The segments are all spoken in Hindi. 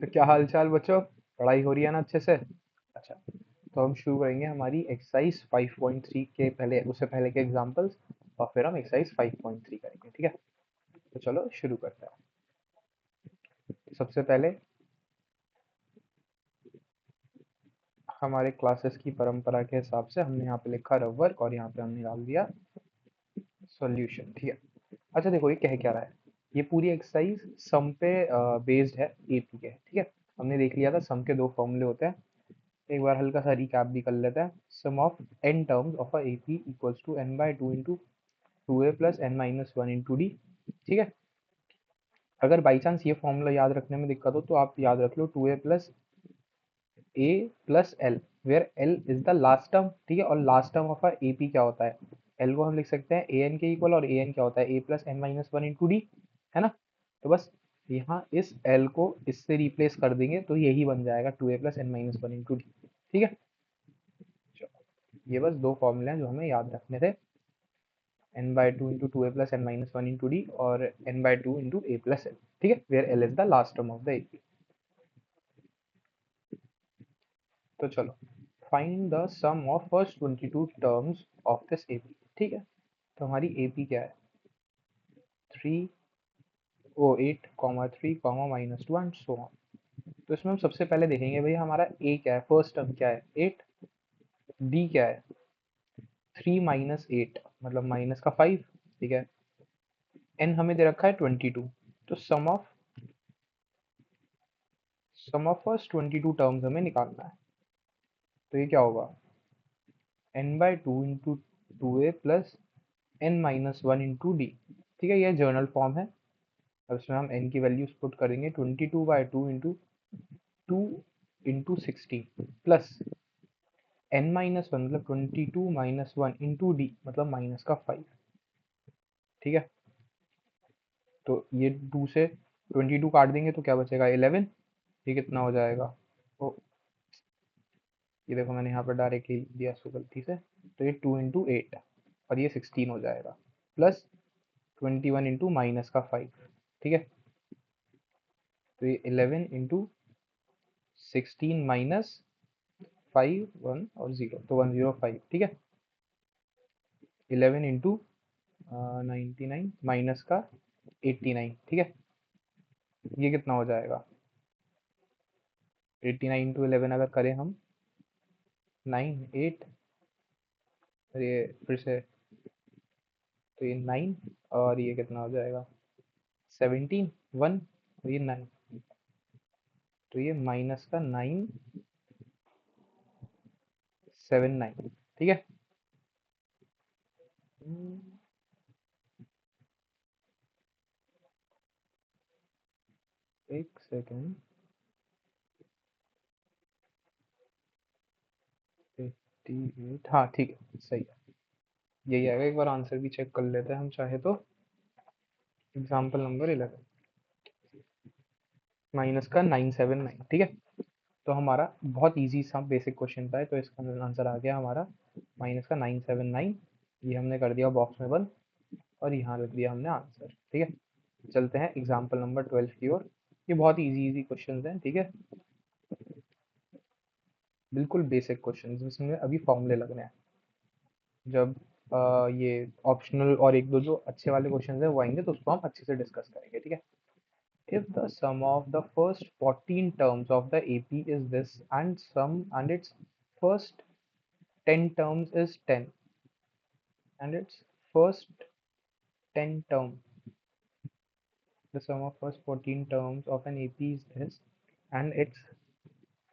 तो क्या हाल चाल बच्चों, पढ़ाई हो रही है ना अच्छे से? अच्छा, तो हम शुरू करेंगे हमारी एक्सरसाइज 5.3 के पहले, उससे पहले के एग्जांपल्स, और फिर हम एक्सरसाइज 5.3 करेंगे, ठीक है? तो चलो शुरू करते हैं। सबसे पहले हमारे क्लासेस की परंपरा के हिसाब से हमने यहाँ पे लिखा रफ वर्क और यहाँ पे हमने डाल दिया सॉल्यूशन, ठीक है? अच्छा देखो, ये कह क्या रहा है। ये पूरी एक्सरसाइज सम पे बेस्ड है, एपी के, ठीक है? हमने देख लिया था सम के दो फॉर्मूले होते हैं। एक बार हल्का सा रिकैप भी कर लेते हैं। Sum of n terms of a AP equals to n by two into two a plus n minus one into d, ठीक है? अगर बाई चांस ये फॉर्मूला याद रखने में दिक्कत हो तो आप याद रख लो two a plus l, where l is the last term, ठीक है? और last term of a AP क्या होता है? एल को हम लिख सकते हैं ए एन के इक्वल, और ए एन क्या होता है? A plus n minus one into d, है ना? तो बस यहाँ इस एल को इससे रिप्लेस कर देंगे तो यही बन जाएगा two a plus n minus one into d, ठीक है? ये बस दो फॉर्मूले हैं जो हमें याद रखने थे। n by two into two a plus n minus one into d और n by two into a plus l, ठीक है? Where l is the last term of the AP. तो चलो, find the sum of first 22 terms of this AP, ठीक है? तो हमारी एपी क्या है? Three o eight comma three comma minus two and so on. तो इसमें हम सबसे पहले देखेंगे भैया हमारा ए क्या है, फर्स्ट टर्म क्या है? एट। डी क्या है? थ्री माइनस एट, मतलब माइनस का फाइव, ठीक है? एन हमें दे रखा है 22। तो सम ऑफ फर्स्ट 22 टर्म्स हमें निकालना है। तो ये क्या होगा? n by two into two a plus n minus one into d, ठीक है? ये जर्नल फॉर्म है। अब इसमें हम n की वैल्यूज पुट करेंगे 22/2 into two into sixteen plus n minus one, मतलब 22 माइनस वन इंटू डी, मतलब माइनस का फाइव, ठीक है? तो ये टू से 22 काट देंगे तो क्या बचेगा? 11। ये कितना हो जाएगा? ओ, ये देखो मैंने यहाँ पर डायरेक्ट ही दिया इसको गलती से। तो ये टू इंटू एट और ये 16 हो जाएगा, प्लस 21 इंटू माइनस का फाइव, ठीक है? तो ये 11 इंटू 16 माइनस फाइव, वन और जीरो, तो 105, ठीक है? 11 इंटू 99 माइनस का 89, ठीक है? ये कितना हो जाएगा? 89 इंटू 11 अगर करें हम, नाइन एट, ये फिर से, तो ये नाइन, और ये कितना हो जाएगा? 17, वन, और ये नाइन, तो ये माइनस का नाइन, सेवन नाइन, ठीक है? एक सेकेंड, 88, हाँ ठीक है, सही है, यही आएगा। एक बार आंसर भी चेक कर लेते हैं हम चाहे तो। एग्जाम्पल नंबर 11 माइनस का 979, ठीक है? तो हमारा बहुत इजी सा बेसिक क्वेश्चन था, तो इसका आंसर आ गया हमारा माइनस का 979। ये हमने कर दिया बॉक्स में बंद, और यहाँ रख दिया हमने आंसर, ठीक है? चलते हैं एग्जाम्पल नंबर 12 की ओर। ये बहुत इजी इजी क्वेश्चन हैं, ठीक है? बिल्कुल बेसिक क्वेश्चन जिसमें अभी फॉर्मूले लगने हैं। जब ये ऑप्शनल और एक दो जो अच्छे वाले क्वेश्चन है वो आएंगे तो उसको हम अच्छे से डिस्कस करेंगे, ठीक है? If the sum of the first 14 terms of the AP is this, and its first 10 terms is 10, and its first 10 term, the sum of first 14 terms of an AP is this, and its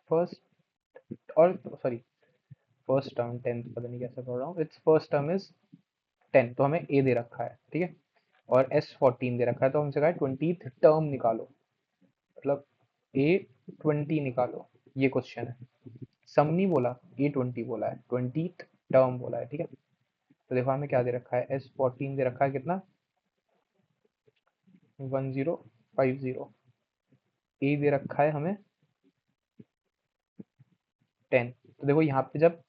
first, or sorry, first term 10, पता नहीं कैसे पढ़ रहा हूँ, इट्स फर्स्ट टर्म इज 10, तो हमें ए दे रखा है, ठीक है? और एस 14 दे रखा है, तो हमसे कहा है 20th टर्म निकालो, मतलब ए 20 निकालो, ये क्वेश्चन है। सम नहीं बोला, ए 20 बोला है, 20th टर्म बोला है, ठीक है? तो देखो हमें क्या दे रखा है, एस 14 दे रखा है, कितना? 1050। ए दे रखा है हमें 10। तो देखो यहाँ पे जब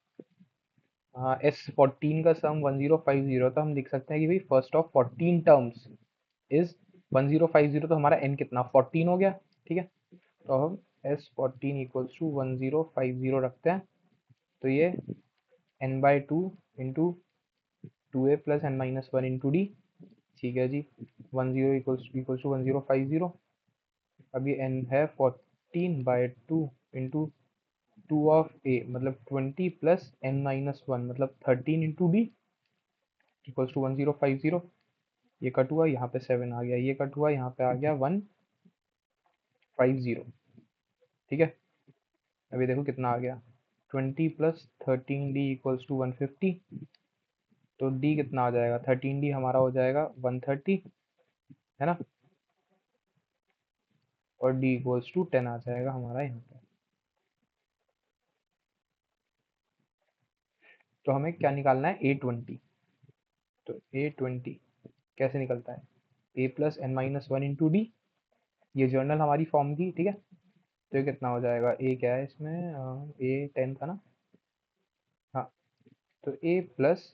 एस 14 का सम 1050, तो हम लिख सकते हैं कि भाई फर्स्ट ऑफ 14 टर्म्स इज 1050, तो हमारा एन कितना? 14 हो गया, ठीक है? तो हम S14 इक्वल्स टू 1050 रखते हैं, तो ये n/2 into 2a plus n-1 into d. ठीक है जी, 10 इक्वल्स टू 1050। अब ये n है 14/2 इंटू 2 ऑफ a मतलब 20 प्लस n-1 मतलब 13 इंटू डी इक्वल्स टू 1050। ये कट हुआ, यहाँ पे 7 आ गया, ये कट हुआ, यहाँ पे आ गया 150। ठीक है, अभी देखो कितना आ गया, 20 प्लस 13d इक्वल्स टू 150। तो d कितना आ जाएगा, 13d हमारा हो जाएगा 130, है ना, और d इक्वल्स टू 10 आ जाएगा हमारा यहाँ पे। तो हमें क्या निकालना है, A20। तो A20 कैसे निकलता है, a plus n-1 into d, ये जर्नल हमारी फॉर्म थी। ठीक है, तो ये कितना हो जाएगा, a क्या है इसमें, A10 था ना, हाँ, तो a प्लस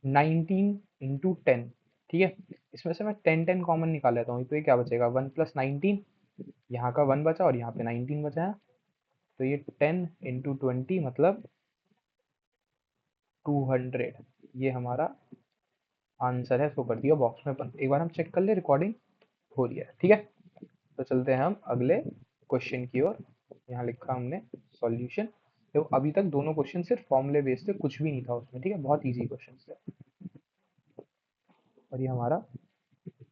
19 इंटू 10। ठीक है, इसमें से मैं 10 कॉमन निकाल लेता हूँ, तो ये क्या बचेगा, 1 प्लस 19, यहाँ का 1 बचा और यहाँ पे 19 बचा है, तो ये 10 इंटू 20 मतलब 200। ये हमारा आंसर है, इसको कर दिया बॉक्स में बंद। एक बार हम चेक कर ले रिकॉर्डिंग हो रही है। ठीक है, तो चलते हैं हम अगले क्वेश्चन की ओर। यहाँ लिखा हमने सॉल्यूशन। तो अभी तक दोनों क्वेश्चन सिर्फ फॉर्मूले बेस्ड थे, कुछ भी नहीं था उसमें। ठीक है, बहुत इजी क्वेश्चन थे। और ये हमारा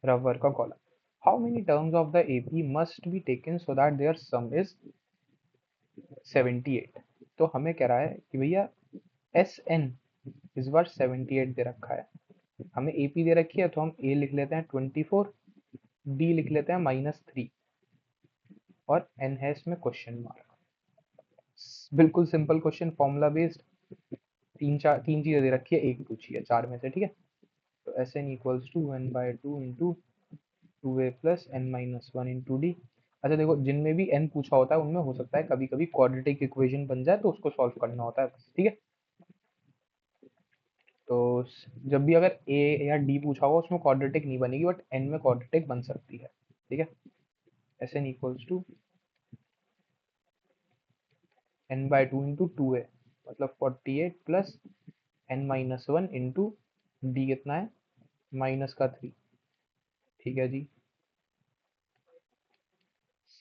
रबर का column, how many terms of the AP must be taken so that there sum is 78। तो हमें कह रहा है कि भैया एस एन इस बार 78 दे रखा है, हमें एपी दे रखी है, तो हम ए लिख लेते हैं 24, डी लिख लेते हैं -3, और एन है इसमें क्वेश्चन मार्क। बिल्कुल सिंपल क्वेश्चन, फॉर्मूला बेस्ड। तीन चीजें दे रखी है, एक पूछी है चार में से। ठीक है, तो s n equals to 1/2 into 2a plus n-1 into d. अच्छा देखो, जिनमें भी n पूछा होता है उनमें हो सकता है कभी कभी क्वाड्रेटिक इक्वेशन बन जाए, तो उसको सॉल्व करना होता है बस। ठीक है, तो जब भी अगर a या d पूछा होगा उसमें क्वाड्रेटिक नहीं बनेगी, बट n में क्वाड्रेटिक बन सकती है। ठीक है, s n equals to n/2 into 2a मतलब 48 प्लस n-1 इंटू डी कितना है, -3। ठीक है जी,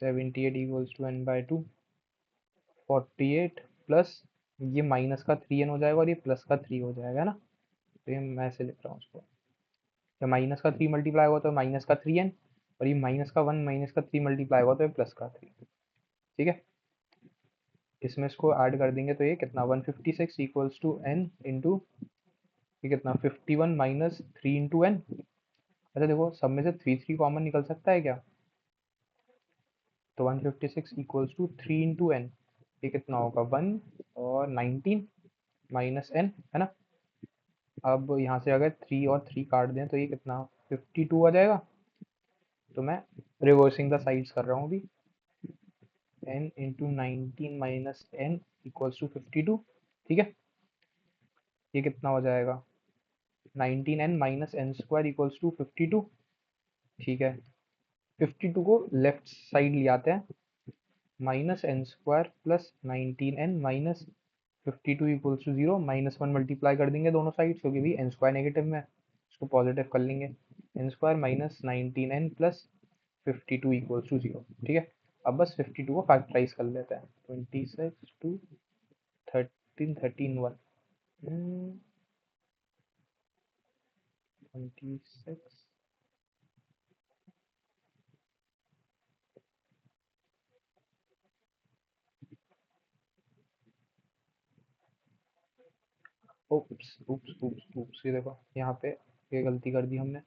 78 इक्वल्स टू n/2, 48 प्लस ये -3n हो जाएगा और ये +3 हो जाएगा ना, तो ये मैं ऐसे लिख रहा हूँ उसको, जब -3 मल्टीप्लाई होगा तो -3n, और ये -1 -3 मल्टीप्लाई होगा तो ये +3। ठीक है, इसमें इसको ऐड कर देंगे तो ये कितना, 156 इक्वल्स टू n इंटू ये कितना 51 -3 इंटू n। अच्छा देखो, सब में से 3 कॉमन निकल सकता है क्या, तो 156 इक्वल्स टू 3 इंटू n, ये कितना होगा 1 और 19 -n, है ना। अब यहाँ से अगर 3 और 3 काट दें तो ये कितना 52 आ जाएगा। तो मैं रिवर्सिंग द साइड्स कर रहा हूँ अभी, n into 19 minus n equals to 52। ठीक है, ये कितना हो जाएगा 19n minus n square equals to 52। ठीक है, 52 को लेफ्ट साइड ले आते हैं, minus n square plus 19n minus 52 equals to 0, -1 multiply कर देंगे दोनों साइड, क्योंकि भी एन स्क्वायर नेगेटिव में है, इसको पॉजिटिव कर लेंगे, n square minus 19n plus 52 equals to 0। ठीक है, अब बस 52 को फैक्टराइज कर लेते हैं, 26 टू 13 13 1, 26, उप्स उप्स उप्स उप्स, ये देखो यहाँ पे ये गलती कर दी हमने।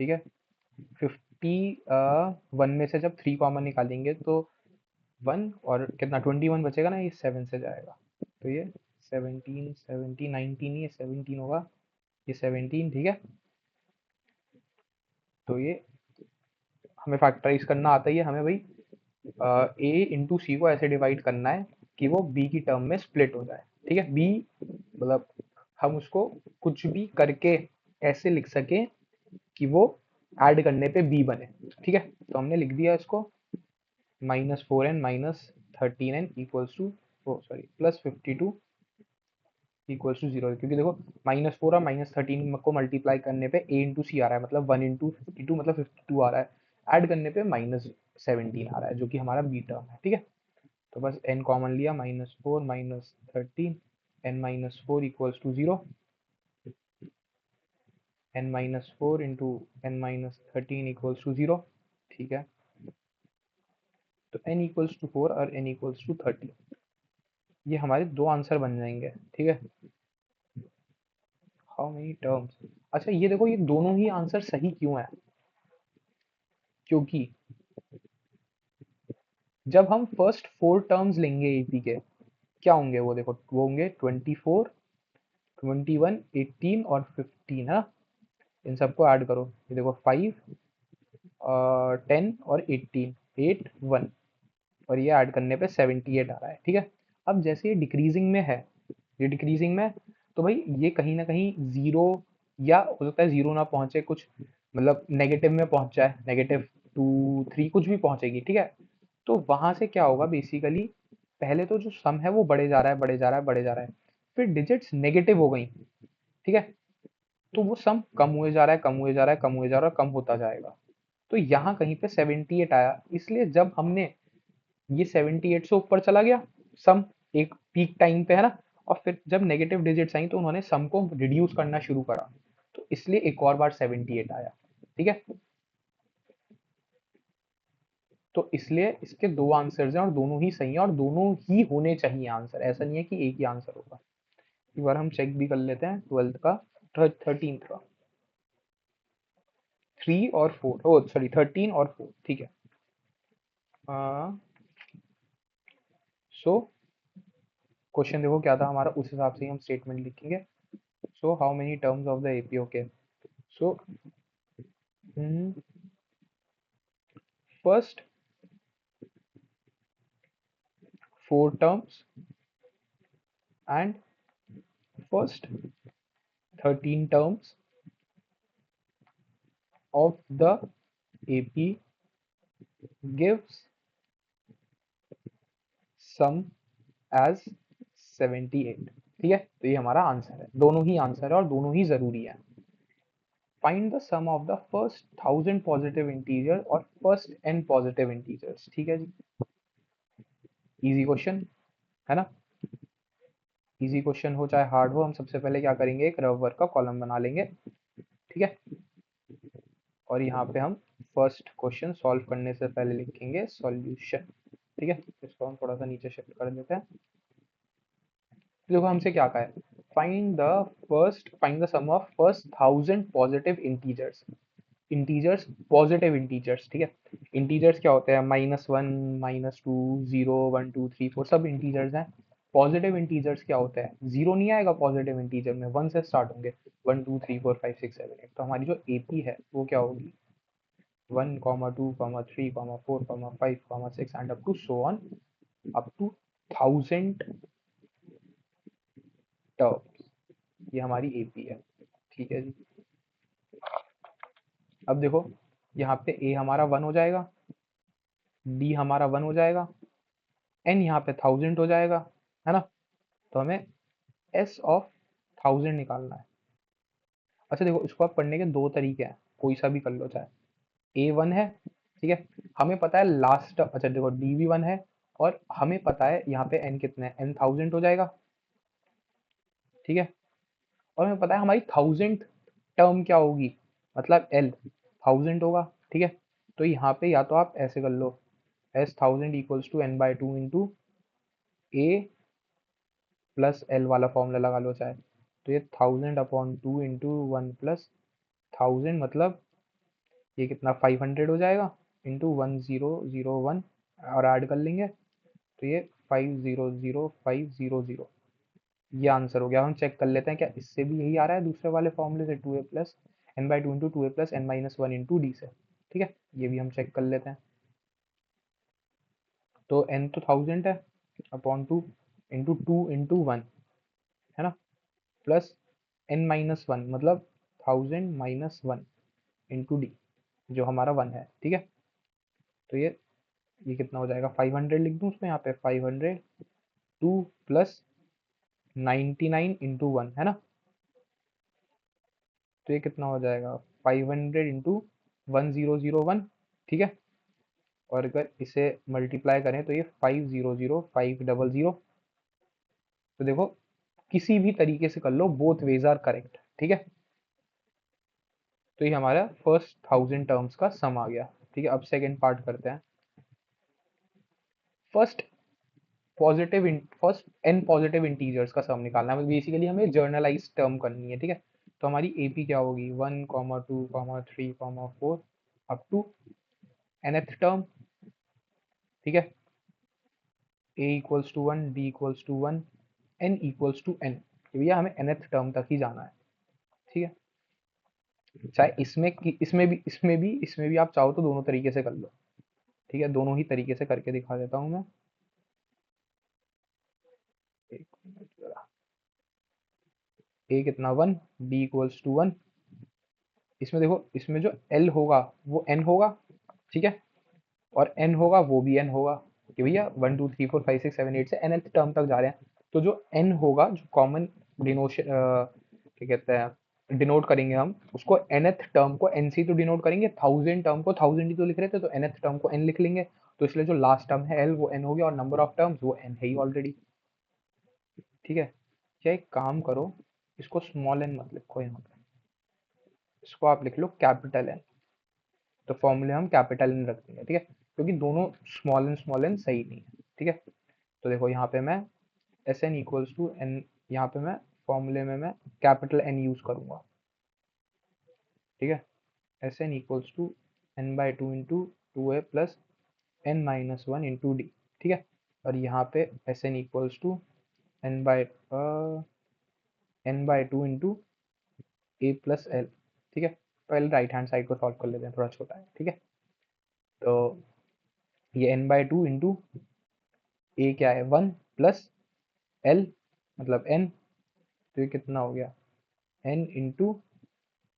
ठीक है, 51 में से जब 3 कॉमन निकालेंगे तो 1 और कितना 21 बचेगा ना, ये 7 से जाएगा, तो ये 17 17 19 ये 17 होगा, ये 17। ठीक है, तो ये हमें फैक्टराइज करना आता ही है हमें भाई, ए इंटू सी को ऐसे डिवाइड करना है कि वो बी की टर्म में स्प्लिट हो जाए। ठीक है, बी मतलब हम उसको कुछ भी करके ऐसे लिख सके कि वो ऐड करने पे बी बने। ठीक है, तो हमने लिख दिया इसको, -4n -13n equals to +52 equals to 0, क्योंकि देखो -4 और -13 को मल्टीप्लाई करने पे a इंटू सी आ रहा है, मतलब 1 इंटू 52 मतलब 52 आ रहा है, ऐड करने पे -17 आ रहा है, जो कि हमारा बी टर्म है। ठीक है, तो बस n कॉमन लिया, -4 -13, n-4 equals to 0, n-4 into n-13 equals to 0। ठीक है, तो n इक्वल्स टू 4 और n इक्वल्स टू 30, ये हमारे दो आंसर बन जाएंगे। ठीक है, हाउ मेनी टर्म्स। अच्छा ये देखो, ये दोनों ही आंसर सही क्यों है, क्योंकि जब हम फर्स्ट 4 टर्म्स लेंगे एपी के, क्या होंगे वो, देखो वो होंगे 24, 21, 18 और 15 है। इन सबको ऐड करो, ये देखो 5, 10 और 18, 8, 1, और ये ऐड करने पे 78 आ रहा है। ठीक है, अब जैसे ये डिक्रीजिंग में है, ये डिक्रीजिंग में, तो भाई ये कहीं ना कहीं जीरो, या हो सकता है जीरो ना पहुंचे, कुछ मतलब नेगेटिव में पहुंच जाए, -2, 3 कुछ भी पहुंचेगी। ठीक है, तो वहां से क्या होगा बेसिकली, पहले तो जो सम है वो बढ़े जा रहा है, बढ़े जा रहा है, बढ़े जा रहा है, फिर डिजिट्स नेगेटिव हो गई। ठीक है, तो वो सम कम हुए जा रहा है, कम हुए जा रहा है, कम हुए जा रहा है, कम होता जाएगा। तो यहाँ कहीं पे 78 आया, इसलिए जब हमने ये 78 से ऊपर चला गया सम, एक पीक टाइम पे है ना, और फिर जब नेगेटिव डिजिट्स आई तो उन्होंने सम को रिड्यूस करना शुरू करा, तो इसलिए एक और बार 78 आया। ठीक है, तो इसलिए इसके दो आंसर्स हैं और दोनों ही सही हैं और दोनों ही होने चाहिए आंसर, ऐसा नहीं है कि एक ही आंसर होगा। एक बार हम चेक भी कर लेते हैं 12th का, 13th का, 3 और 4, ओ सॉरी 13 और 4। ठीक है, सो क्वेश्चन देखो क्या था हमारा, उस हिसाब से ही हम स्टेटमेंट लिखेंगे। So how many terms of the AP, okay. So first 4 terms and first 13 terms of the AP gives sum as 78। ठीक है, तो ये हमारा आंसर है, दोनों ही आंसर है और दोनों ही जरूरी है। Find the sum of the first 1000 positive integer और फर्स्ट n पॉजिटिव इंटीजर्स। ठीक है जी, इजी क्वेश्चन है ना, इजी क्वेश्चन हो चाहे हार्ड हो, हम सबसे पहले क्या करेंगे, एक रबर का कॉलम बना लेंगे। ठीक है, और यहाँ पे हम फर्स्ट क्वेश्चन सॉल्व करने से पहले लिखेंगे सॉल्यूशन। ठीक है, इसको हम थोड़ा सा नीचे शिफ्ट कर देते हैं। देखो हमसे क्या कहा है, find the sum of first 1000 positive integers, integers positive integers. ठीक है, इंटीजर्स क्या होते हैं, -1, -2, 0, 1, 2, 3, 4 सब इंटीजर्स हैं। पॉजिटिव इंटीजर्स क्या होता है, जीरो नहीं आएगा पॉजिटिव इंटीजर में, 1 से स्टार्ट होंगे, 1, 2, 3, 4, 5, 6, 7, 8। तो हमारी जो एपी है वो क्या होगी, 1, 2, 3, 4, 5, 6 and up to so on, up to 1000 terms, ये हमारी एपी है। ठीक है जी, अब देखो यहाँ पे ए हमारा 1 हो जाएगा, डी हमारा 1 हो जाएगा, एन यहाँ पे 1000 हो जाएगा, है ना, तो हमें एस ऑफ 1000 निकालना है। अच्छा देखो, इसको आप पढ़ने के दो तरीके हैं, कोई सा भी कर लो, चाहे ए 1 है, ठीक है, हमें पता है लास्ट, अच्छा देखो डी भी 1 है, और हमें पता है यहाँ पे एन कितना है, एन 1000 हो जाएगा। ठीक है, और हमें पता है हमारी 1000th टर्म क्या होगी, मतलब एल 1000 होगा। ठीक है, तो यहाँ पे या तो आप ऐसे कर लो, s 1000 equals to n by two into a plus l वाला फॉर्मूला लगा लो चाहे, तो ये 1000/2 इंटू 1 प्लस 1000, मतलब ये कितना 500 हो जाएगा, इंटू 1001, और ऐड कर लेंगे तो ये 500500, ये आंसर हो गया। हम चेक कर लेते हैं क्या इससे भी यही आ रहा है, दूसरे वाले फॉर्मूले से, 2a plus n/2 into 2a plus n-1 into D से। ठीक है, ये भी हम चेक कर लेते हैं। तो n तो 1000 है, अपॉन 2 इंटू 2 इंटू 1, है ना, प्लस n-1 मतलब 1000 - 1 इंटू डी, जो हमारा 1 है। ठीक है, तो ये ये कितना हो जाएगा, 500 लिख दूं उसमें, यहाँ पे 500, 2 प्लस 99 इंटू 1 है ना, तो ये कितना हो जाएगा, 500 इंटू 1001, ठीक है। और अगर इसे मल्टीप्लाई करें तो ये 500500, तो देखो किसी भी तरीके से कर लो, बोथ वेज आर करेक्ट, ठीक है। तो ये हमारा फर्स्ट 1000 टर्म्स का सम आ गया, ठीक है। अब सेकेंड पार्ट करते हैं। First first n positive integers का सम निकालना है, बेसिकली हमें जर्नलाइज टर्म करनी है, ठीक है। तो हमारी एपी क्या होगी, 1, 2, 3, 4 अप टू nth टर्म, ठीक है। a equals to 1, b equals to 1, n equals to n, भैया हमें nth टर्म तक ही जाना है, ठीक है। चाहे इसमें भी आप चाहो तो दोनों तरीके से कर लो, ठीक है। दोनों ही तरीके से करके दिखा देता हूँ मैं, एक मिनट जरा। a कितना 1, b इक्वल्स टू 1, इसमें देखो इसमें जो l होगा वो n होगा, ठीक है। और n होगा वो भी n होगा, कि भैया 1 2 3 4 5 6 7 8 से nth टर्म तक जा रहे हैं। तो जो n होगा, जो कॉमन डिनोशन क्या कहते हैं, डिनोट करेंगे हम उसको, nth टर्म को n से तो डिनोट करेंगे, 1000 टर्म को 1000 ही तो लिख रहे थे, तो nth टर्म को n लिख लेंगे। तो इसलिए जो लास्ट टर्म है l वो n हो गया, और नंबर ऑफ टर्म्स वो n है ही ऑलरेडी, ठीक है। क्या एक काम करो, इसको स्मॉल n मत लिखो यहाँ पे, इसको आप लिख लो कैपिटल N। तो फॉर्मूले हम कैपिटल N रख देंगे, ठीक है, क्योंकि दोनों स्मॉल एन सही नहीं है, ठीक है। तो देखो यहाँ पे मैं s n equals to n, यहाँ पे मैं फॉर्मूले में मैं कैपिटल N यूज करूंगा, ठीक है। S n equals to n/2 into 2a plus n-1 into d, ठीक है। और यहाँ पे s n equals to n/2 into a plus l, ठीक है। पहले राइट हैंड साइड को सॉल्व कर लेते हैं, थोड़ा छोटा है, ठीक है। तो ये n/2 इंटू ए क्या है 1 प्लस एल मतलब n, तो ये कितना हो गया, n इंटू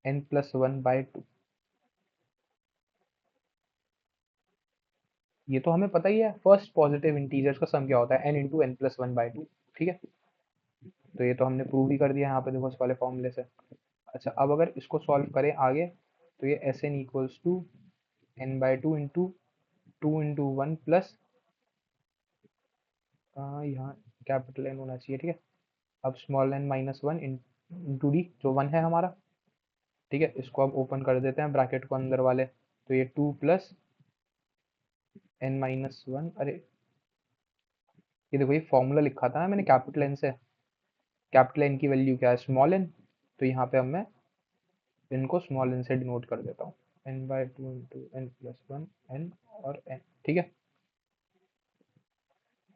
n+1/2। ये तो हमें पता ही है, फर्स्ट पॉजिटिव इंटीजर्स का सम क्या होता है, n इंटू n+1/2, ठीक है। तो ये तो हमने प्रूव ही कर दिया यहाँ पे, देखो इस वाले फॉर्मूले से। अच्छा, अब अगर इसको सॉल्व करें आगे, तो ये s n equals to n/2 into 2 into 1 plus, यहाँ कैपिटल N होना चाहिए, ठीक है। अब स्मॉल n-1 इंटू डी, जो 1 है हमारा, ठीक है। इसको अब ओपन कर देते हैं ब्रैकेट को अंदर वाले, तो ये 2 प्लस n-1, अरे ये देखो ये फॉर्मूला लिखा था ना मैंने कैपिटल एन से, कैपिटल एन की वैल्यू क्या है, स्मॉल एन। तो यहाँ पे अब मैं इनको स्मॉल एन से डिनोट कर देता हूँ, n/2 इंटू n+1 n और n, ठीक है।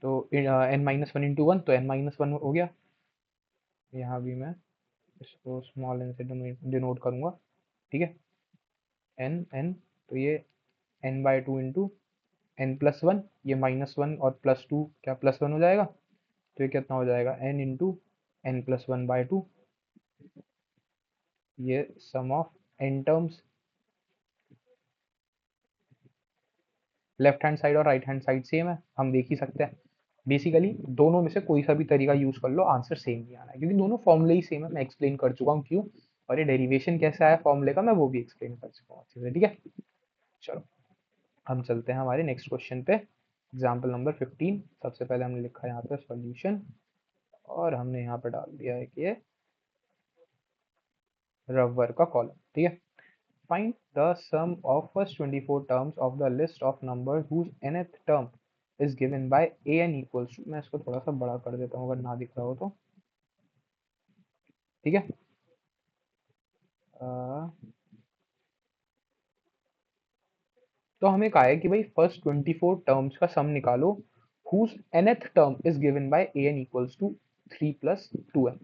तो n-1 इंटू 1, तो n-1 हो गया। यहाँ भी मैं इसको स्मॉल एन से डिनोट करूंगा, ठीक है, n, तो ये n/2 इंटू n+1, ये -1 और +2 क्या +1 हो जाएगा, तो ये कितना हो जाएगा, n इंटू n+1/2, ये sum of n terms. Left hand side और राइट हैंड साइड सेम है, हम देख ही सकते हैं। बेसिकली दोनों में से कोई सा भी तरीका यूज कर लो, आंसर सेम ही आना है, क्योंकि दोनों फॉर्मूले ही सेम है। मैं एक्सप्लेन कर चुका हूँ क्यों, और ये डेरिवेशन कैसे आया फॉर्मूले का, मैं वो भी एक्सप्लेन कर चुका हूँ अच्छे से, ठीक है। चलो हम चलते हैं हमारे नेक्स्ट क्वेश्चन पे, एग्जाम्पल नंबर 15। सबसे पहले हमने लिखा है यहाँ पे सॉल्यूशन, और हमने यहाँ पे डाल दिया है कि ये रबर का कॉलम, ठीक है। Find the sum of first 24 terms of the list of numbers whose nth term is given by an equals to, मैं इसको थोड़ा सा बड़ा कर देता हूँ अगर ना दिख रहा हो तो, ठीक है। तो हमें कहा है कि भाई फर्स्ट 24 टर्म्स का सम निकालो whose nth term is given by an equals to 3 plus 2n।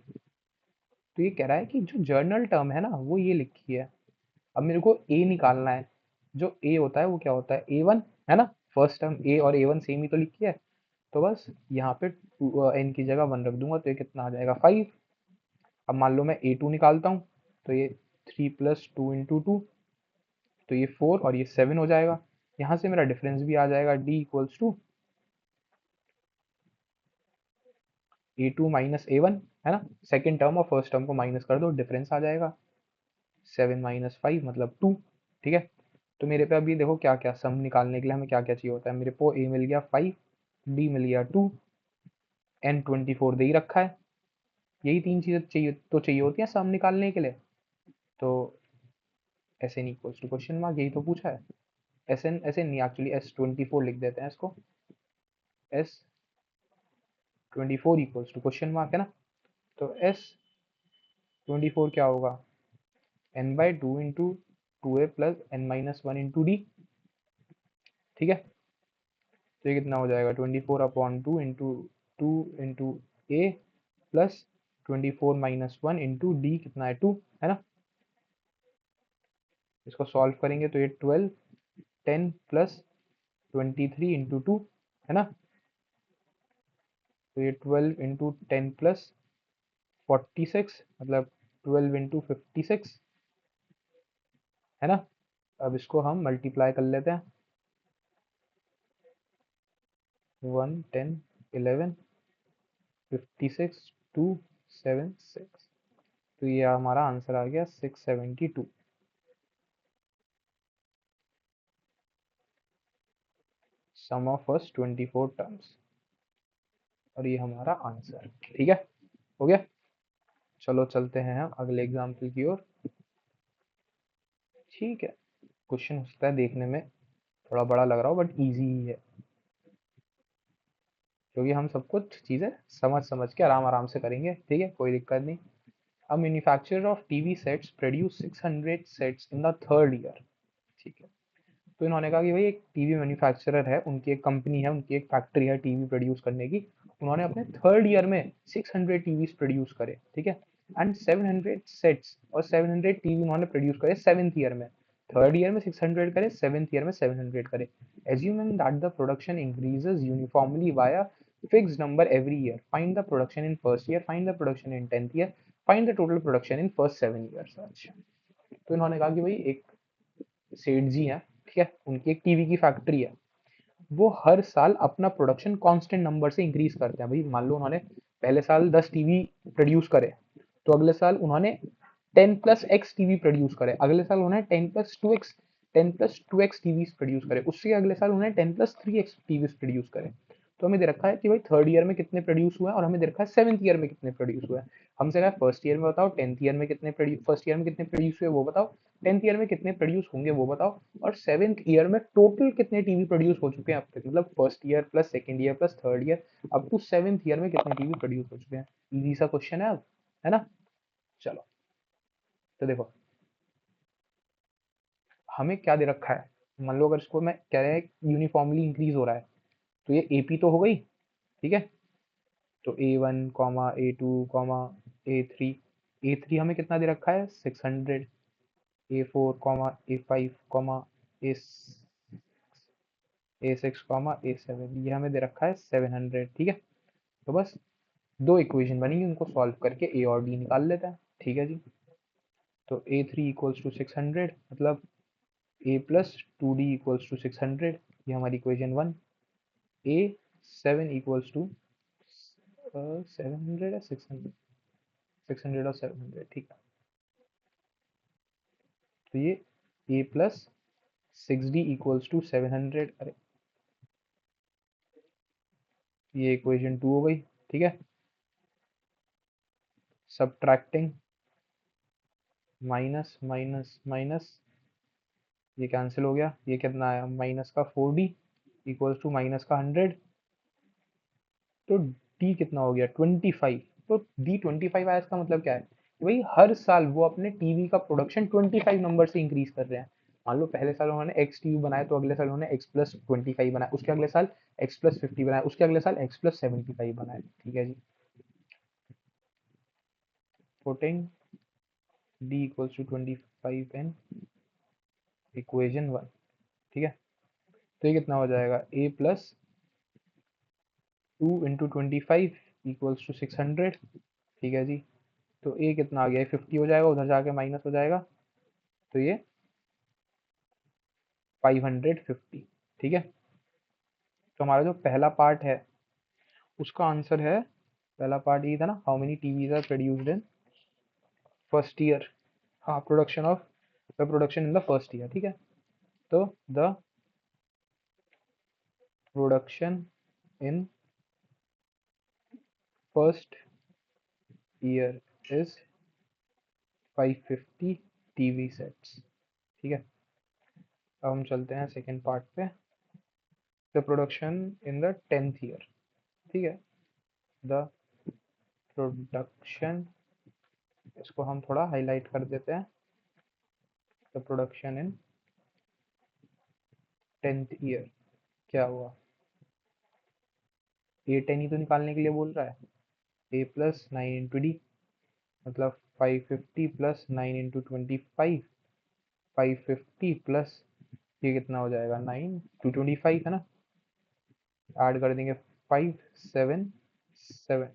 तो ये कह रहा है कि जो जर्नल टर्म है ना वो ये लिखी है। अब मेरे को a निकालना है, जो a होता है वो क्या होता है, a1 है ना। फर्स्ट टर्म a और a1 सेम ही तो लिखी है, तो बस यहाँ पे n की जगह 1 रख दूंगा, तो ये कितना आ जाएगा 5। अब मान लो मैं a2 निकालता हूँ, तो ये 3 प्लस 2 इंटू 2, तो ये 4 और ये 7 हो जाएगा। यहाँ से मेरा डिफरेंस भी आ जाएगा, d equals to A2 minus A1, है ना। सेकेंड टर्म और फर्स्ट टर्म को माइनस कर दो, डिफरेंस आ जाएगा 7 माइनस 5 मतलब 2। ठीक है, तो मेरे पे अभी देखो क्या क्या सम निकालने के लिए हमें क्या क्या चाहिए होता है। मेरे को A मिल गया 5, D मिल गया 2, N 24 दे ही रखा है। यही तीन चीजें चाहिए होती हैं सम निकालने के लिए। तो s n equals to question mark, यही तो पूछा है। एस एन नहीं, एक्चुअली S24 लिख देते हैं इसको, S24 equals to question mark, है ना। तो S24 क्या होगा, n/2 into 2a plus n-1 into d। ठीक है, तो ये कितना हो जाएगा 24/2 into 2 into a plus 24 - 1 into d, कितना है 2, है ना। इसको सॉल्व करेंगे तो ये 12 10 प्लस 23 इंटू 2, है ना। तो ये 12 इंटू 10 प्लस 46 मतलब 12 इंटू 56, है ना। अब इसको हम मल्टीप्लाई कर लेते हैं, 1 10 11 56 2 7 6। तो ये हमारा आंसर आ गया 672, सम ऑफ फर्स्ट 24 टर्म्स। और ये हमारा आंसर, ठीक है, हो गया। चलो चलते हैं हम अगले एग्जाम्पल की ओर। ठीक है, क्वेश्चन हो सकता है देखने में थोड़ा बड़ा लग रहा हो बट इजी ही है, क्योंकि हम सब कुछ चीजें समझ समझ के आराम आराम से करेंगे। ठीक है, कोई दिक्कत नहीं। A manufacturer of TV sets produced 600 sets in the third year। ठीक है, तो इन्होंने कहा कि भाई एक टीवी मैन्युफैक्चरर है, उनकी एक कंपनी है, उनकी एक फैक्ट्री है टीवी प्रोड्यूस करने की। उन्होंने अपने थर्ड ईयर में 600 टीवीज प्रोड्यूस करे, ठीक है, एंड 700 सेट्स, और 700 टीवी उन्होंने प्रोड्यूस करे सेवेंथ ईयर में। थर्ड ईयर में 600 करे, सेवेंथ ईयर में 700 करे। Assuming that the production increases uniformly via fixed number every year, find the production in first year, find the production in 10th year, find the total production in first 7 years. अच्छा, तो इन्होंने कहा कि भाई एक सेठ जी हैं, ठीक है, उनकी एक टीवी की फैक्ट्री है। वो हर साल अपना प्रोडक्शन कांस्टेंट नंबर से इंक्रीज करते हैं। भाई मान लो उन्होंने पहले साल 10 टीवी प्रोड्यूस करे, तो अगले साल उन्होंने 10 प्लस एक्स टीवी प्रोड्यूस करे, अगले साल उन्होंने 10 प्लस 2 एक्स टीवी प्रोड्यूस करे, उससे अगले साल उन्होंने 10 प्लस 3 एक्स टीवी प्रोड्यूस करे। तो हमें दे रखा है कि भाई थर्ड ईयर में कितने प्रोड्यूस हुए हैं, और हमें दे रखा है सेवंथ ईयर में कितने प्रोड्यूस हुए हैं। हमसे कहा फर्स्ट ईयर में बताओ, टेंथ ईयर में कितने फर्स्ट ईयर में कितने प्रोड्यूस हुए वो बताओ, 10th ईयर में कितने प्रोड्यूस होंगे वो बताओ, और सेवेंथ ईयर में टोटल कितने टीवी प्रोड्यूस हो चुके हैं अब तक, मतलब first year plus second year plus third year up to seventh year में कितने टीवी प्रोड्यूस हो चुके हैं। इजी सा क्वेश्चन है अब, है ना। चलो, तो देखो हमें क्या दे रखा है। मान लो अगर इसको मैं कह रहे हैं यूनिफॉर्मली इंक्रीज हो रहा है, तो ये एपी तो हो गई, ठीक है। तो A1 comma A2 comma A3, A3 हमें कितना दे रखा है 600, A4 कॉमा A5 कॉमा ए A6 कॉमा A7, ये हमें दे रखा है 700, ठीक है। तो बस दो इक्वेशन बनेंगी, उनको सॉल्व करके ए और डी निकाल लेते हैं, ठीक है जी। तो A3 इक्वल्स टू 600 मतलब A plus 2D equals to 600, ये हमारी इक्वेशन 1। A7 इक्वल्स टू 700 है, 600, 600 और 700, ठीक है। तो ये A plus 6D equals to 700, अरे ये इक्वेशन 2 हो गई, ठीक है। सब्ट्रैक्टिंग माइनस माइनस माइनस, ये कैंसिल हो गया, ये कितना आया माइनस का 4D इक्वल्स टू माइनस का 100। तो डी कितना हो गया 25। तो डी 25 आया, इसका मतलब क्या है कि भाई हर साल वो अपने टीवी का प्रोडक्शन 25 नंबर से इंक्रीज कर रहे हैं। मान लो पहले साल उन्होंने एक्स टीवी बनाया, तो अगले साल उन्होंने एक्स प्लस 25 बनाया, उसके अगले साल एक्स प्लस 50 बनाया, उसके अगले साल एक्स प्लस 75 बनाया, ठीक है जी। Putting d equals to 25 in equation 1, ठीक है। तो ये कितना हो जाएगा ए प्लस 2 × 25 इक्वल्स टू 600, ठीक है जी। तो ए कितना आ गया 50 हो जाएगा, उधर जाके माइनस हो जाएगा, तो ये 550, ठीक है, तो हमारा जो पहला पार्ट है उसका आंसर है, पहला पार्ट ये था ना, how many TVs are produced in first year. हाँ, production of the production in the first year, ठीक है। तो the production in first year is 550 TV sets, ठीक है। अब हम चलते हैं सेकेंड पार्ट पे, the production in the 10th year, ठीक है। द प्रोडक्शन, इसको हम थोड़ा हाईलाइट कर देते हैं, the production in 10th year क्या हुआ, ए 10 ही तो निकालने के लिए बोल रहा है, ए प्लस 9 × डी, मतलब 550 प्लस 9 × 25, 550 प्लस ये कितना हो जाएगा, 9 225 है ना, ऐड कर देंगे 577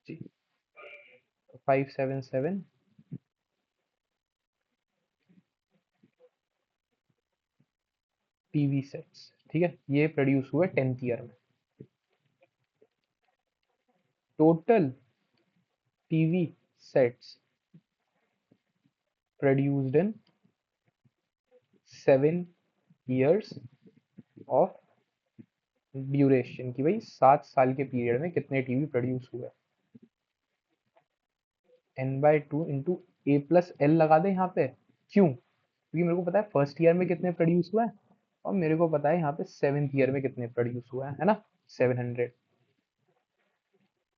जी, 577 टीवी सेट्स, ठीक है, ये प्रोड्यूस हुए 10th ईयर में। Total TV sets produced in 7 years of duration, की भाई 7 साल के पीरियड में कितने टीवी प्रोड्यूस हुए। n/2 into a plus L लगा दें यहाँ पे, क्यों, क्योंकि मेरे को पता है फर्स्ट ईयर में कितने प्रोड्यूस हुए हैं, और मेरे को पता है यहाँ पे 7th ईयर में कितने प्रोड्यूस हुए हैं, है ना, 700।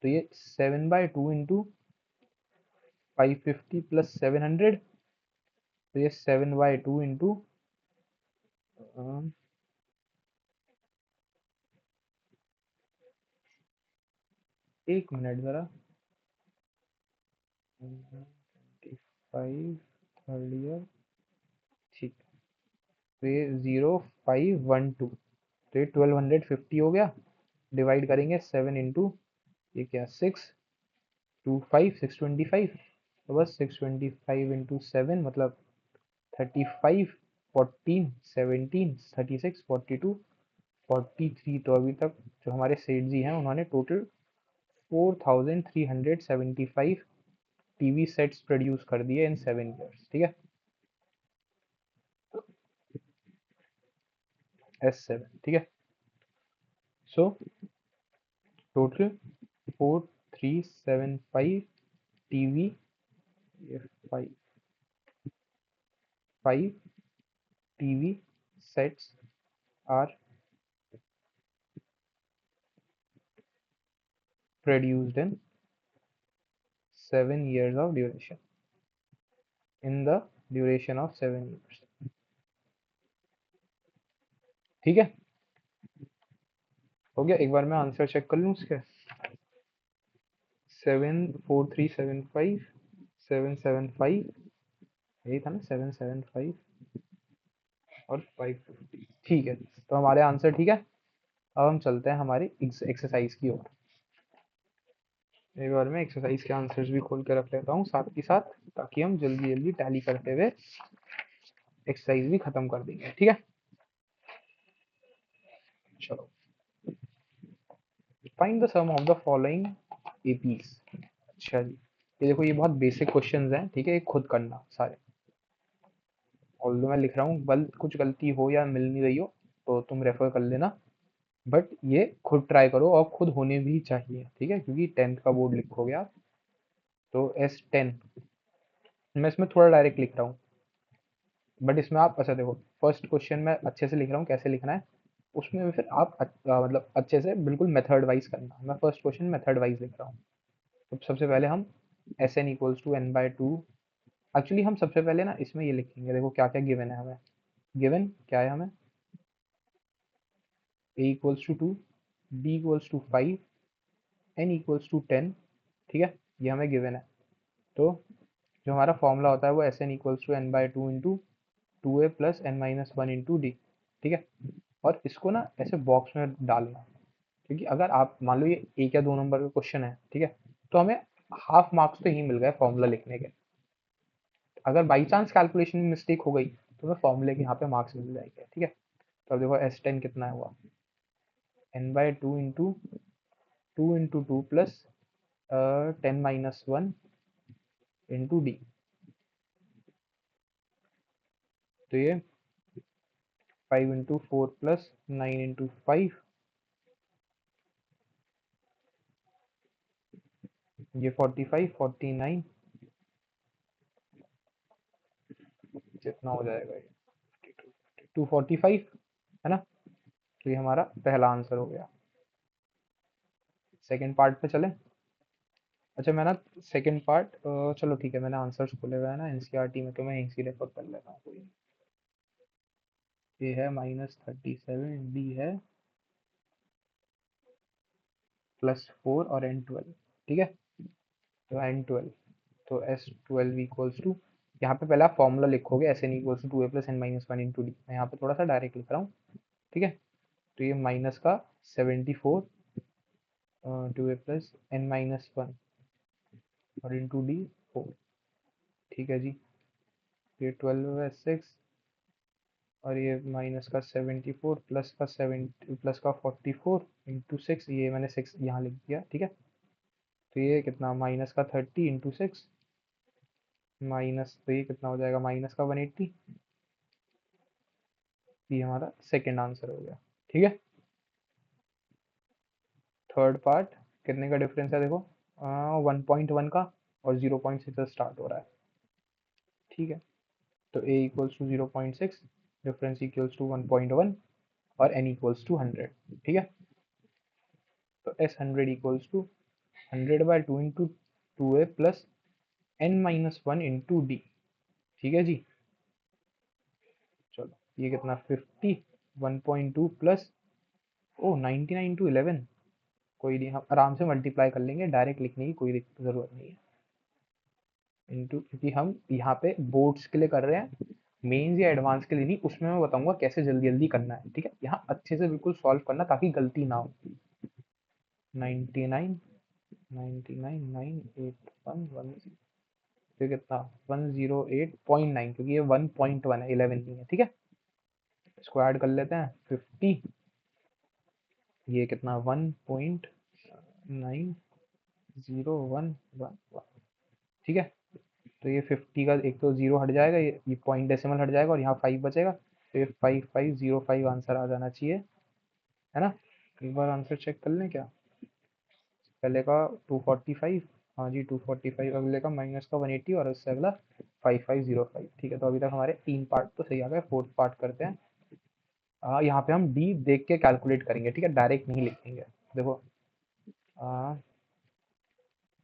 तो ये 7/2 इंटू 550 प्लस 700, तो ये 7/2 इंटू, एक मिनट जरा, 25 थर्ड ईयर, ठीक, तो ये 0512, तो ये 1250 हो गया, डिवाइड करेंगे 7 इंटू, ये क्या 625 625, तो बस 625 × 7 मतलब 35 14 17 36 42 43। तो अभी तक जो हमारे सेठ जी हैं उन्होंने टोटल 4375 टीवी सेट्स प्रोड्यूस कर दिए इन 7 years, ठीक है, S7, ठीक है। सो टोटल 4375 टीवी, ये 5 TV sets are produced in 7 years of duration, in the duration of 7 years, ठीक है, हो गया। एक बार मैं आंसर चेक कर लूँ उसके, 74375 775, यही था ना, 775 और 550, ठीक है, तो हमारे आंसर ठीक है। अब हम चलते हैं हमारी एक्सरसाइज की ओर, एक बार मैं एक्सरसाइज के आंसर्स भी खोल के रख लेता हूँ साथ ही साथ, ताकि हम जल्दी जल्दी टैली करते हुए एक्सरसाइज भी खत्म कर देंगे, ठीक है। चलो, find the sum of the following APs. अच्छा जी, ये देखो, ये बहुत बेसिक क्वेश्चंस हैं, ठीक है, ये खुद करना सारे, ऑल्दो मैं लिख रहा हूँ, बल कुछ गलती हो या मिल नहीं रही हो तो तुम रेफर कर लेना, बट ये खुद ट्राई करो और खुद होने भी चाहिए, ठीक है, क्योंकि 10th का बोर्ड लिखोगे आप। तो S10, मैं इसमें थोड़ा डायरेक्ट लिख रहा हूँ, बट इसमें आप अच्छा देखो, फर्स्ट क्वेश्चन में अच्छे से लिख रहा हूँ कैसे लिखना है, उसमें भी फिर आप मतलब अच्छे से बिल्कुल मेथड वाइज करना, मैं फर्स्ट क्वेश्चन मेथड वाइज लिख रहा हूँ। तो सबसे पहले हम Sn=n/2, एक्चुअली हम सबसे पहले ना इसमें ये लिखेंगे, देखो क्या क्या गिवन है हमें, गिवन क्या है हमें, a=2, b=5, n=10, ठीक है, ये हमें गिवन है। तो जो हमारा फॉर्मूला होता है वो Sn=n/2 into 2a plus n-1 into d, ठीक है, और इसको ना ऐसे बॉक्स में डालना, क्योंकि अगर आप मान लो ये 1 या 2 नंबर का क्वेश्चन है, ठीक है, तो हमें हाफ मार्क्स तो यही मिल गए फॉर्मूला लिखने के, अगर बाई चांस कैलकुलेशन में मिस्टेक हो गई तो हमें फॉर्मूले के यहाँ पे मार्क्स मिल जाएंगे, ठीक है। तो अब देखो S10 कितना हुआ, n/2 प्लस 10 - 1 इंटू डी। तो ये 5 × 4 प्लस 9 × 5, ये 45 49 जितना हो जाएगा ये 245 है ना। तो ये हमारा पहला आंसर हो गया। सेकंड पार्ट पे चलें। अच्छा मैं ना सेकंड पार्ट, चलो ठीक है, मैंने आंसर्स खोले हुए हैं ना एनसीईआरटी में, तो मैं यहीं से रेफर कर लेता हूँ। कोई ये है -37, डी है +4 और n12, ठीक है। तो n12, तो S12 इक्वल्स टू, यहाँ पे पहले आप फॉर्मूला लिखोगे SN equals to 2a + n - 1 into d. मैं यहाँ पे थोड़ा सा डायरेक्ट लिख रहा हूँ, ठीक है। तो ये माइनस का 74 2a + n - 1 और इंटू डी 4, ठीक है जी। ये 12/6 और ये माइनस का 74 प्लस का 44 इंटू 6, ये मैंने 6 यहाँ लिख दिया, ठीक है। तो ये कितना, माइनस का 30 इंटू 6 माइनस, तो ये कितना हो जाएगा, माइनस का 180। ये हमारा सेकंड आंसर हो गया, ठीक है। थर्ड पार्ट, कितने का डिफरेंस है देखो, 1.1 का और 0.6 से स्टार्ट हो रहा है, ठीक है। तो a equals to 0.6, difference equals to 1.1 और n इक्वल्स टू 100, ठीक है। तो s 100 equals to 100/2 into 2a plus n - 1 into d, ठीक है जी। चलो ये कितना 50, 1.2 प्लस, ओ 99 × 11, कोई नहीं, हम आराम से मल्टीप्लाई कर लेंगे, डायरेक्ट लिखने की कोई ज़रूरत नहीं है। इंटू, क्योंकि हम यहाँ पे बोर्ड्स के लिए कर रहे हैं, मेंस या एडवांस के लिए नहीं। उसमें मैं बताऊंगा कैसे जल्दी जल्दी करना है, ठीक है। यहाँ अच्छे से बिल्कुल सॉल्व करना ताकि गलती ना हो। 99 99 981 फिर कितना 108.9, क्योंकि ये 1.1 है, 11 नहीं है, ठीक है। इसको ऐड कर लेते हैं 50, ये कितना 1.9011, ठीक है। तो ये 50 का एक तो जीरो हट जाएगा, ये पॉइंट डेसिमल हट जाएगा और यहाँ 5 बचेगा, तो ये 5505 आंसर आ जाना चाहिए, है ना। एक बार आंसर चेक कर लें क्या, पहले का 245, हाँ जी 245, अगले का माइनस का 180 और उससे अगला 5505, ठीक है। तो अभी तक हमारे 3 पार्ट तो सही आ गए। फोर्थ पार्ट करते हैं। यहाँ पे हम डी देख के कैलकुलेट करेंगे, ठीक है, डायरेक्ट नहीं लिखेंगे। देखो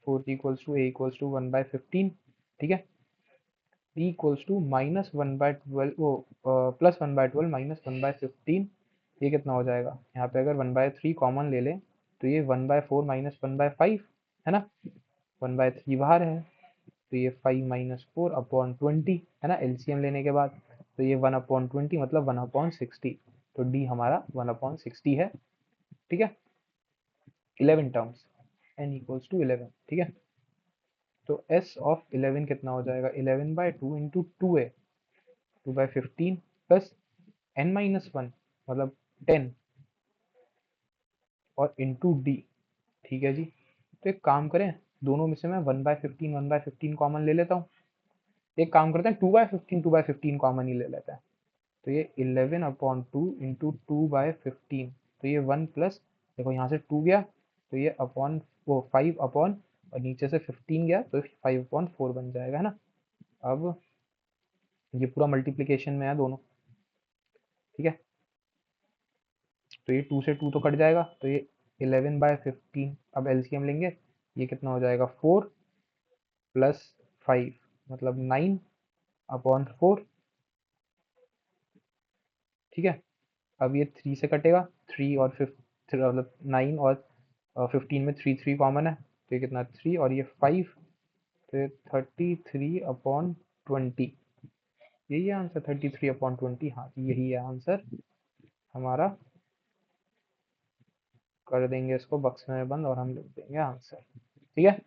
4 equals to a equals to 1/15, ठीक है। b इक्वल्स टू -1/12, वो +1/12 -1/15, ये कितना हो जाएगा। यहाँ पे अगर 1/3 कॉमन ले लें तो ये 1/4 -1/5 है ना, 1/3 बाहर है, तो ये 5 - 4/20 है ना, एलसीएम लेने के बाद। तो ये 1/20 मतलब 1/60, तो डी हमारा 1/60 है, ठीक है। 11 टर्म्स, n इक्वल्स टू 11, ठीक है। तो s ऑफ 11 कितना हो जाएगा, 11/2 इंटू 2a 2/15 प्लस n - 1 मतलब 10 और इंटू डी, ठीक है जी। तो एक काम करें, दोनों में से मैं 1/15 कॉमन ले लेता हूँ। एक काम करते हैं 2/15 कॉमन ही ले लेते हैं। तो ये 11/2 इंटू 2/15, तो ये 1 प्लस, देखो यहाँ से 2 गया तो ये अपॉन वो 5 अपॉन, और नीचे से 15 गया तो 5/4 बन जाएगा, है ना। अब ये पूरा मल्टीप्लीकेशन में है दोनों, ठीक है। तो ये 2 से 2 तो कट जाएगा, तो ये 11/15, अब एलसीएम लेंगे, ये कितना हो जाएगा 4 प्लस 5 मतलब 9/4, ठीक है। अब ये 3 से कटेगा, 3 और 5 मतलब 9 और 15 में 3 3 कॉमन है, तो ये कितना 3 और ये 5, तो ये 33/20, यही है आंसर 33/20, हाँ यही है आंसर हमारा। कर देंगे इसको बक्स में बंद और हम लिख देंगे आंसर, ठीक है।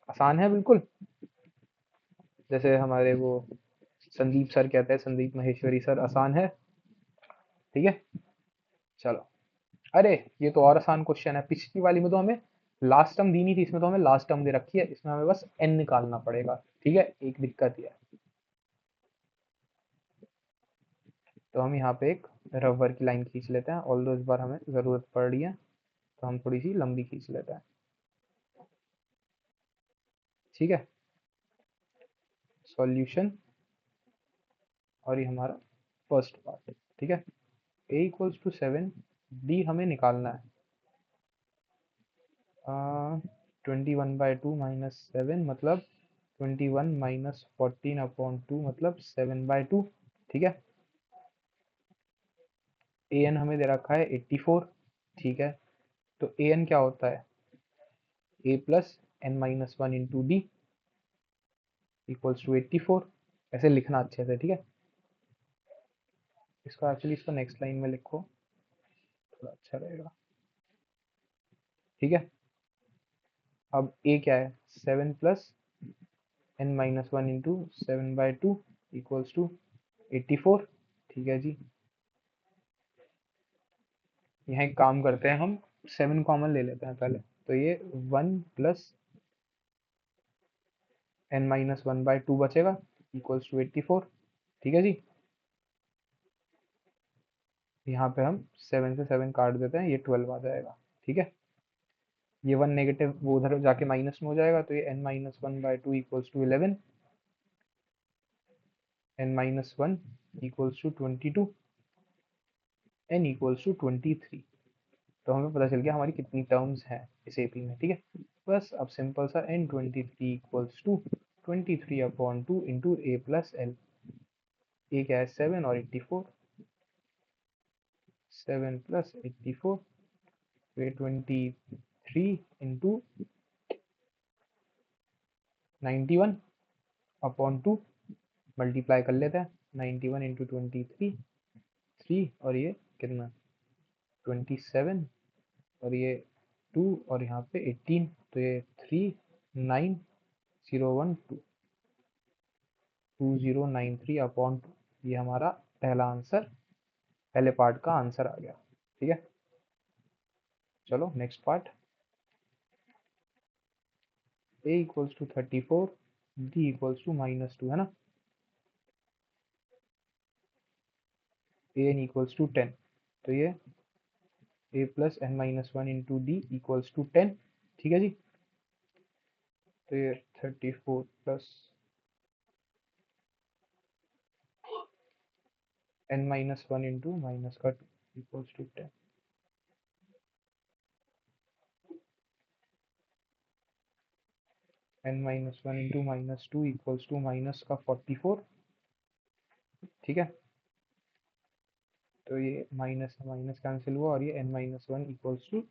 आसान है बिल्कुल, जैसे हमारे वो संदीप सर कहते हैं, संदीप महेश्वरी सर, आसान है, ठीक है। चलो, अरे ये तो और आसान क्वेश्चन है, पिछली वाली में तो हमें लास्ट टर्म दी नहीं थी, इसमें तो हमें लास्ट टर्म दे रखी है, इसमें हमें बस n निकालना पड़ेगा। ठीक है, एक दिक्कत ये है। तो हम यहाँ पे एक रबर की लाइन खींच लेते हैं, ऑल्दो इस बार हमें जरूरत पड़ रही है तो हम थोड़ी सी लंबी खींच लेते हैं। ठीक है, सॉल्यूशन, और ये हमारा फर्स्ट पार्ट। ठीक है, a इक्वल्स टू 7, d हमें निकालना है। 21/2 - 7 मतलब 21 - 14/2 मतलब 7/2। ठीक है, an हमें दे रखा है 84। ठीक है, तो an क्या होता है, a plus n-1 × d equals to 84। ऐसे लिखना अच्छे से। ठीक है, इसको एक्चुअली इसको नेक्स्ट लाइन में लिखो, थोड़ा अच्छा रहेगा। ठीक है, अब a क्या है, 7 प्लस n-1 × 7/2 इक्वल्स टू 84। ठीक है जी, यहाँ एक काम करते हैं, हम 7 कॉमन ले लेते हैं पहले, तो ये 1 प्लस n-1/2 बचेगा इक्वल्स टू 84। ठीक है जी, यहाँ पे हम 7 से 7 काट देते हैं, ये 12 आ जाएगा। ठीक है, ये 1 नेगेटिव वो उधर जाके माइनस में हो जाएगा, तो ये n-1/2 equals to 11, n-1 equals to 22, n equals to 23। तो हमें पता चल गया हमारी कितनी टर्म्स हैं इस एपी में। ठीक है, बस अब सिंपल सा n23 equals to 23/2 into a plus l. A क्या है, 7 और 84, 7 प्लस 84, तो 23 इंटू 91/2 मल्टीप्लाई कर लेते हैं, 91 इंटू 23 3, और ये कितना 27, और ये 2, और यहाँ पे 18, तो ये 39012 2093/2। ये हमारा पहला आंसर, पहले पार्ट का आंसर आ गया। ठीक है, चलो next part. a equals to 34, d equals to -2 है ना, an इक्वल्स टू 10, तो ये a plus n-1 into d equals to 10। ठीक है जी, तो ये 34 प्लस n-1 इंटू माइनस का 2 equals to 10। n-1 into -2 equals to minus का 44। ठीक है, तो ये माइनस माइनस कैंसिल हुआ, और ये n-1 इक्वल्स टू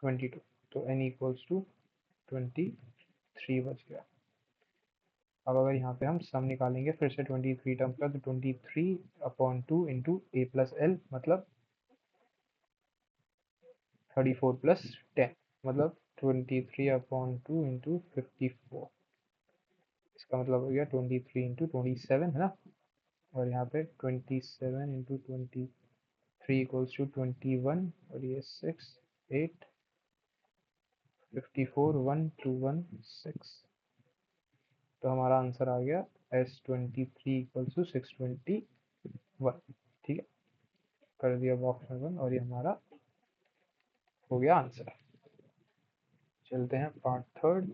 22, तो n इक्वल्स टू 23 बच गया। अब अगर यहाँ पे हम सम निकालेंगे फिर से 23 टर्म का, तो 23/2 इंटू ए प्लस एल मतलब 34 प्लस 10 मतलब 23/2 इंटू 54। इसका मतलब हो गया 23 इंटू 27 है ना, और यहाँ पे 27 इंटू 23 इक्वल्स टू 21, और ये 6 8 54 1 2 1 6। तो हमारा आंसर आ गया S23 इक्वल्स टू 621। ठीक है, कर दिया बॉक्स में 1, और ये हमारा हो गया आंसर। चलते हैं पार्ट थर्ड।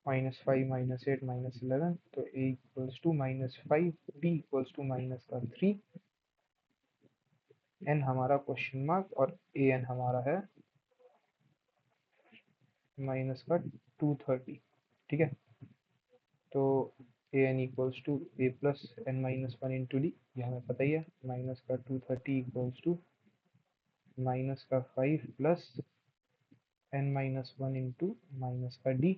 -5 -8 -11, तो a equals to -5, b equals to minus का 3, n हमारा क्वेश्चन मार्क, और a n हमारा है माइनस का 230। ठीक है, तो a n equals to a plus n-1 into d, ये हमें पता ही है, माइनस का 230 इक्वल्स टू माइनस का 5 प्लस n-1 इंटू माइनस का d,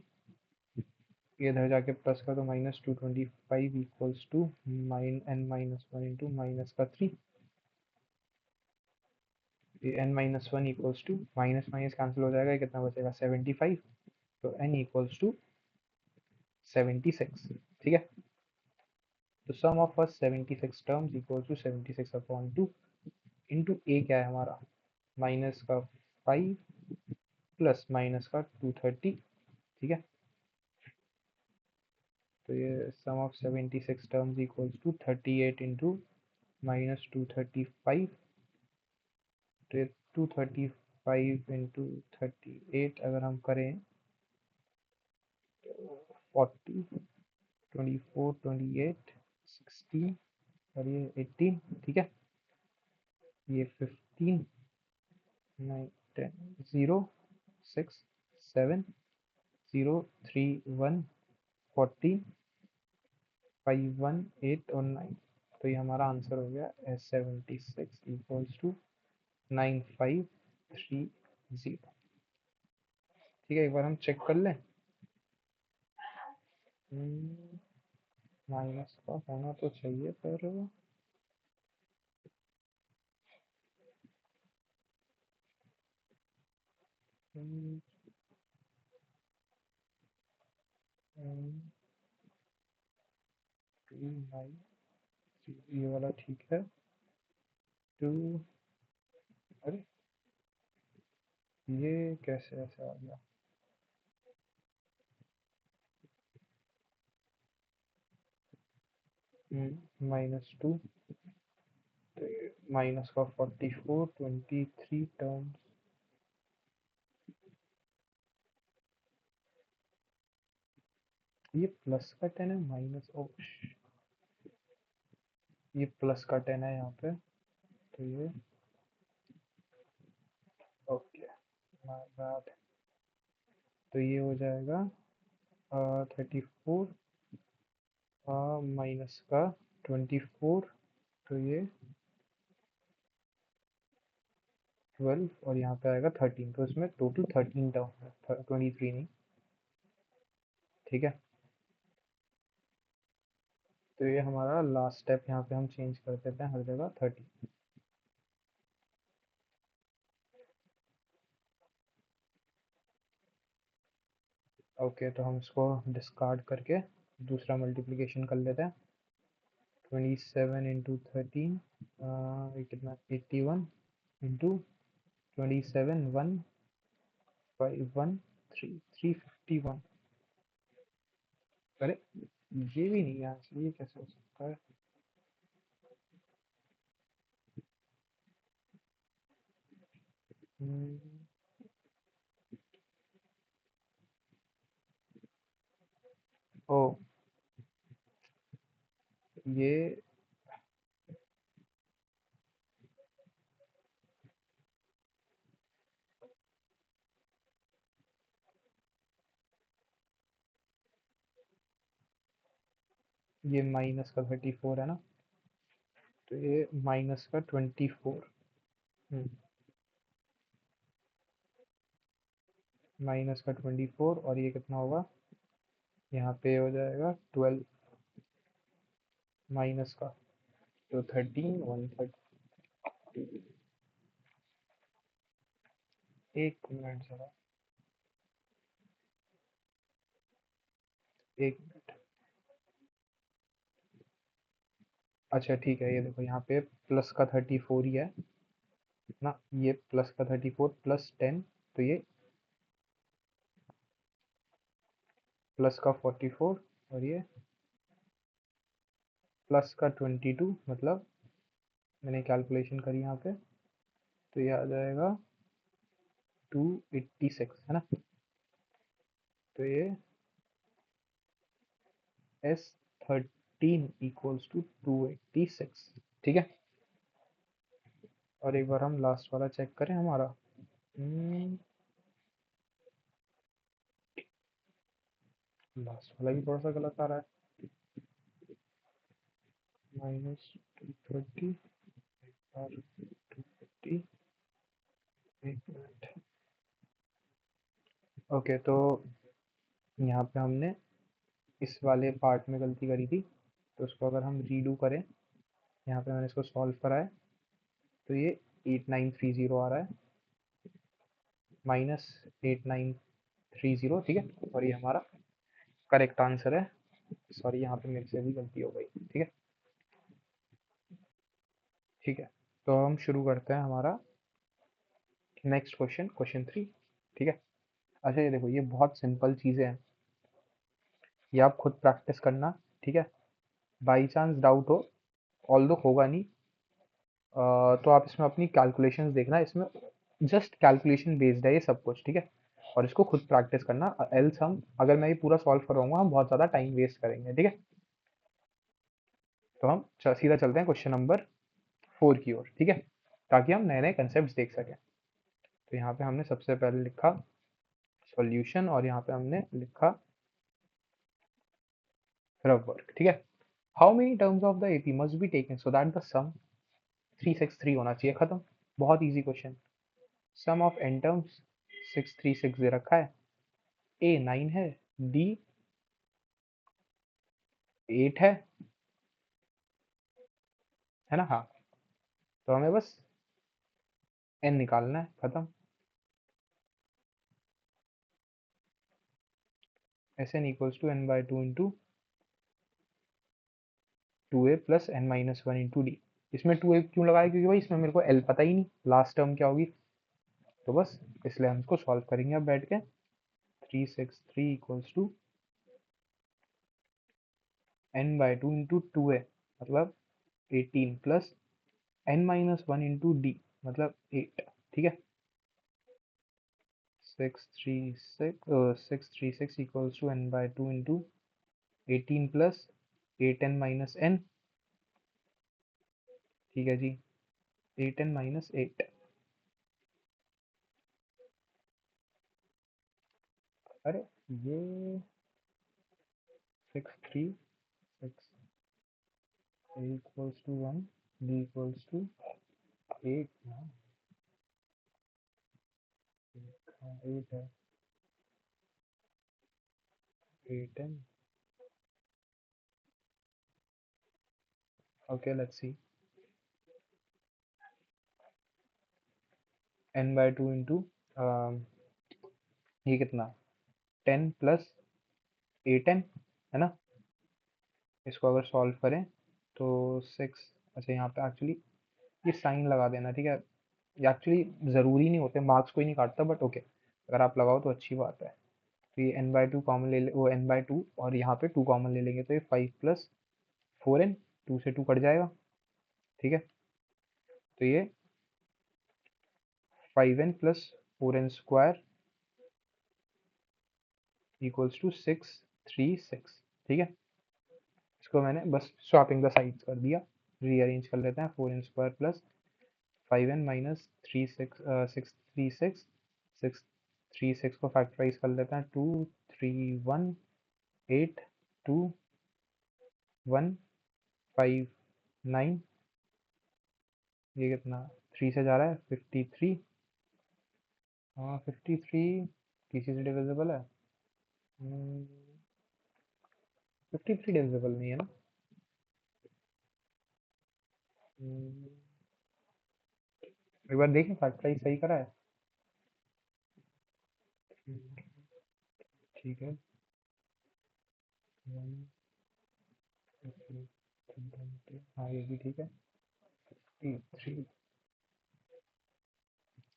ये इधर जाके प्लस का, तो -225 equals to n-1 into minus का 3, n-1 equals to minus minus cancel हो जाएगा, कितना बचेगा 75, तो n इक्वल्स टू 76। ठीक है, तो sum of first 76 terms equals to 76/2। Into a क्या है हमारा, माइनस का 5 प्लस माइनस का 230, ठीक है। तो ये sum of 76 terms equals to 38 into minus 235। तो ये 235 इंटू 38 अगर हम करें, 40, 24, 28, 16 और ये 18, ठीक है। ये 15, 9, 10, 0, 6, 7, 0, 3, 1, 14, 5, 1, 8 और 9। तो ये हमारा आंसर हो गया S76 इक्वल्स टू 9530। ठीक है, एक बार हम चेक कर लें। माइनस का होना तो चाहिए पर हम्म, हम्म, 2, 9, ये वाला ठीक है। 2, अरे ये कैसे ऐसे आ गया। -2, तो ये माइनस का 44, 23 टर्म्स। ये प्लस का 10 है, माइनस ओ, ये प्लस का 10 है यहाँ पे। तो ये ओके, माय बैड। तो ये हो जाएगा 34 माइनस का 24। तो ये 12 और यहाँ पे आएगा 13। तो इसमें टोटल 13 टर्म है, 23 नहीं, ठीक है। तो ये हमारा लास्ट स्टेप, यहाँ पे हम चेंज कर देते हैं हर जगह 30। ओके, तो हम इसको डिस्कार्ड करके दूसरा मल्टीप्लिकेशन कर लेते हैं। 27 इंटू 13, ये कितना, 81 इंटू 27, 1, 5, 1, 3, 351। अरे ये भी नहीं आंसर, ये कैसे हो सकता है। हम्म, ओ ये ये माइनस का 34 है ना। तो ये माइनस का 24। माइनस का 24 और ये कितना होगा, यहाँ पे हो जाएगा 12 माइनस का, तो 13, 130। एक मिनट जरा, एक मिनट। अच्छा ठीक है, ये देखो यहाँ पे प्लस का 34 ही है ना। ये प्लस का 34 प्लस 10, तो ये प्लस का 44 और ये प्लस का 22, मतलब मैंने कैलकुलेशन करी यहाँ पे, तो ये आ जाएगा 286 है ना। तो ये S13 इक्वल्स टू 286, ठीक है। और एक बार हम लास्ट वाला चेक करें हमारा। लास्ट वाला भी थोड़ा सा गलत आ रहा है, -230 और 250। एक मिनट। ओके, तो यहाँ पे हमने इस वाले पार्ट में गलती करी थी, तो उसको अगर हम रीडू करें, यहाँ पे मैंने इसको सॉल्व करा है, तो ये 8930 आ रहा है, -8930, ठीक है। और ये हमारा करेक्ट आंसर है। सॉरी, यहाँ पे मेरे से भी गलती हो गई, ठीक है। ठीक है। तो हम शुरू करते हैं हमारा नेक्स्ट क्वेश्चन, क्वेश्चन 3। ठीक है। अच्छा ये देखो, ये बहुत सिंपल चीज़ें हैं, ये आप खुद प्रैक्टिस करना। ठीक है। बाई चांस डाउट हो, ऑल दो होगा नहीं, तो आप इसमें अपनी कैलकुलेशंस देखना, इसमें जस्ट कैलकुलेशन बेस्ड है ये सब कुछ। ठीक है। और इसको खुद प्रैक्टिस करना, एल्स हम, अगर मैं ये पूरा सॉल्व करूँगा हम बहुत ज़्यादा टाइम वेस्ट करेंगे। ठीक है। तो हम सीधा चलते हैं क्वेश्चन नंबर 4 की ओर। ठीक है। ताकि हम नए नए कंसेप्ट देख सकें। तो यहाँ पे हमने सबसे पहले लिखा सॉल्यूशन, और यहाँ पे हमने लिखा रफ वर्क। ठीक है। How many terms of the AP must be taken so that the sum 363 होना चाहिए, खत्म। बहुत easy question. Sum of n terms 636 दे रखा है, ए 9 है, डी 8 है ना। हाँ। तो हमें बस एन निकालना है, खत्म। S n equals to n by two into 2a plus n minus one into d. इसमें 2a क्यों लगाया, क्योंकि भाई इसमें मेरे को एल पता ही नहीं लास्ट टर्म क्या होगी, तो बस इसलिए हम इसको सॉल्व करेंगे अब बैठ के। 363 equals to n by two into 2a मतलब 18 plus n minus one into d मतलब 8। ठीक है। 636 equals to n by two into 18 plus 8n minus n. ठीक है जी। 8n minus 8। अरे ये 636 इक्वल्स टू 1, डी इक्वल्स टू 8 ना, 8 है, 8n। Okay let's see. n by two into ये कितना, 10 प्लस 8n है ना। इसको अगर सॉल्व करें तो 6, अच्छा यहाँ पे एक्चुअली ये साइन लगा देना। ठीक है। ये एक्चुअली ज़रूरी नहीं होते, मार्क्स कोई नहीं काटता, बट ओके अगर आप लगाओ तो अच्छी बात है। तो ये n बाई टू कॉमन ले ले, वो n बाई टू और यहाँ पे 2 कॉमन ले लेंगे, तो ये 5 प्लस 4n, 2 से 2 कट जाएगा। ठीक है। तो ये 5n plus 4n square equals to 636। ठीक है। इसको मैंने बस स्वैपिंग द साइड्स कर दिया, रीअरेंज कर लेते हैं। 4n square plus 5n minus 636 को फैक्टराइज कर लेते हैं। 2 3 1 8 2 1 5 9, ये कितना 3 से जा रहा है 53। हाँ 53 किसी से डिविजिबल है, 53 डिविजिबल नहीं है ना। हम्म, एक बार देखें फैक्टराइज सही करा है। ठीक है। 1 हाँ ये भी ठीक है। 53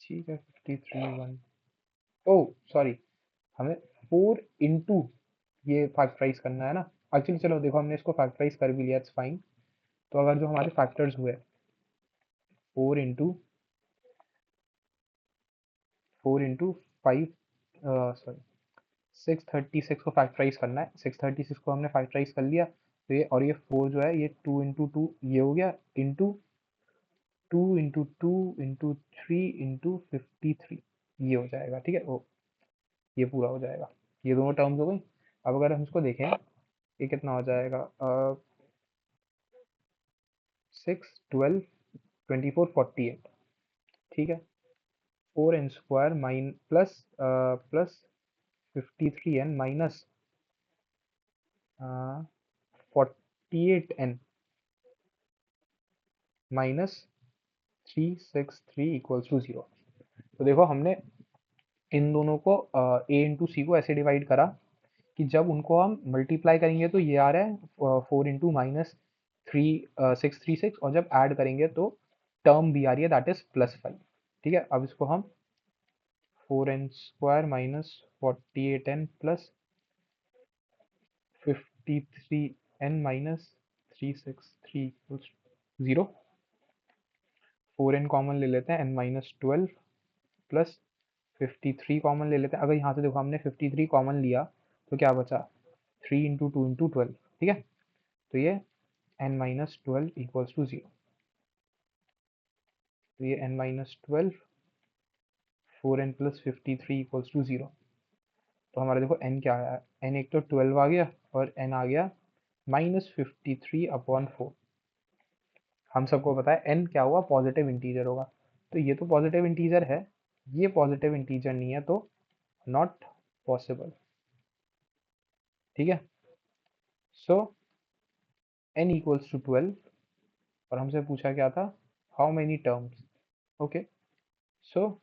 ठीक है। 53 1, ओ सॉरी, हमें 4 इंटू ये फैक्टराइज करना है ना। एक्चुअली चलो देखो, हमने इसको फैक्टराइज कर भी लिया, इट्स फाइन। तो अगर जो हमारे फैक्टर्स हुए 4 इंटू 5, सॉरी 636 को फैक्टराइज करना है। 636 को हमने फैक्टराइज कर लिया, तो ये और ये 4 जो है ये 2 इंटू टू ये हो गया, into 2 into two into 3 into 53 ये हो जाएगा। ठीक है। ओ ये पूरा हो जाएगा, ये दोनों टर्म्स हो गई। अब अगर हम इसको देखें, ये कितना हो जाएगा, 6 12 24 48। ठीक है। 4n square minus plus 53n minus 48n minus 363 equals to 0। तो देखो हमने इन दोनों को ए इंटू सी को ऐसे डिवाइड करा कि जब उनको हम मल्टीप्लाई करेंगे तो ये आ रहा है 4 इंटू माइनस 3 636, और जब ऐड करेंगे तो टर्म भी आ रही है दैट इज +5। ठीक है, अब इसको हम 4n² minus 48n plus 53n minus 363 0। 4n common ले लेते हैं, n-12 प्लस 53 कॉमन ले लेते हैं। अगर यहाँ से देखो हमने 53 कॉमन लिया तो क्या बचा, 3 इंटू 2 इंटू 12। ठीक है, तो ये n-12 इक्वल्स टू 0। तो ये n-12 4n plus 53 equals to 0। तो हमारा देखो n क्या आया, n एक तो 12 आ गया और n आ गया -53/4। हम सबको पता है n क्या हुआ, पॉजिटिव इंटीजर होगा। तो ये तो पॉजिटिव इंटीजर है, ये पॉजिटिव इंटीजर नहीं है, तो नॉट पॉसिबल। ठीक है, सो n इक्वल्स टू 12 और हमसे पूछा क्या था, how many terms. Okay, so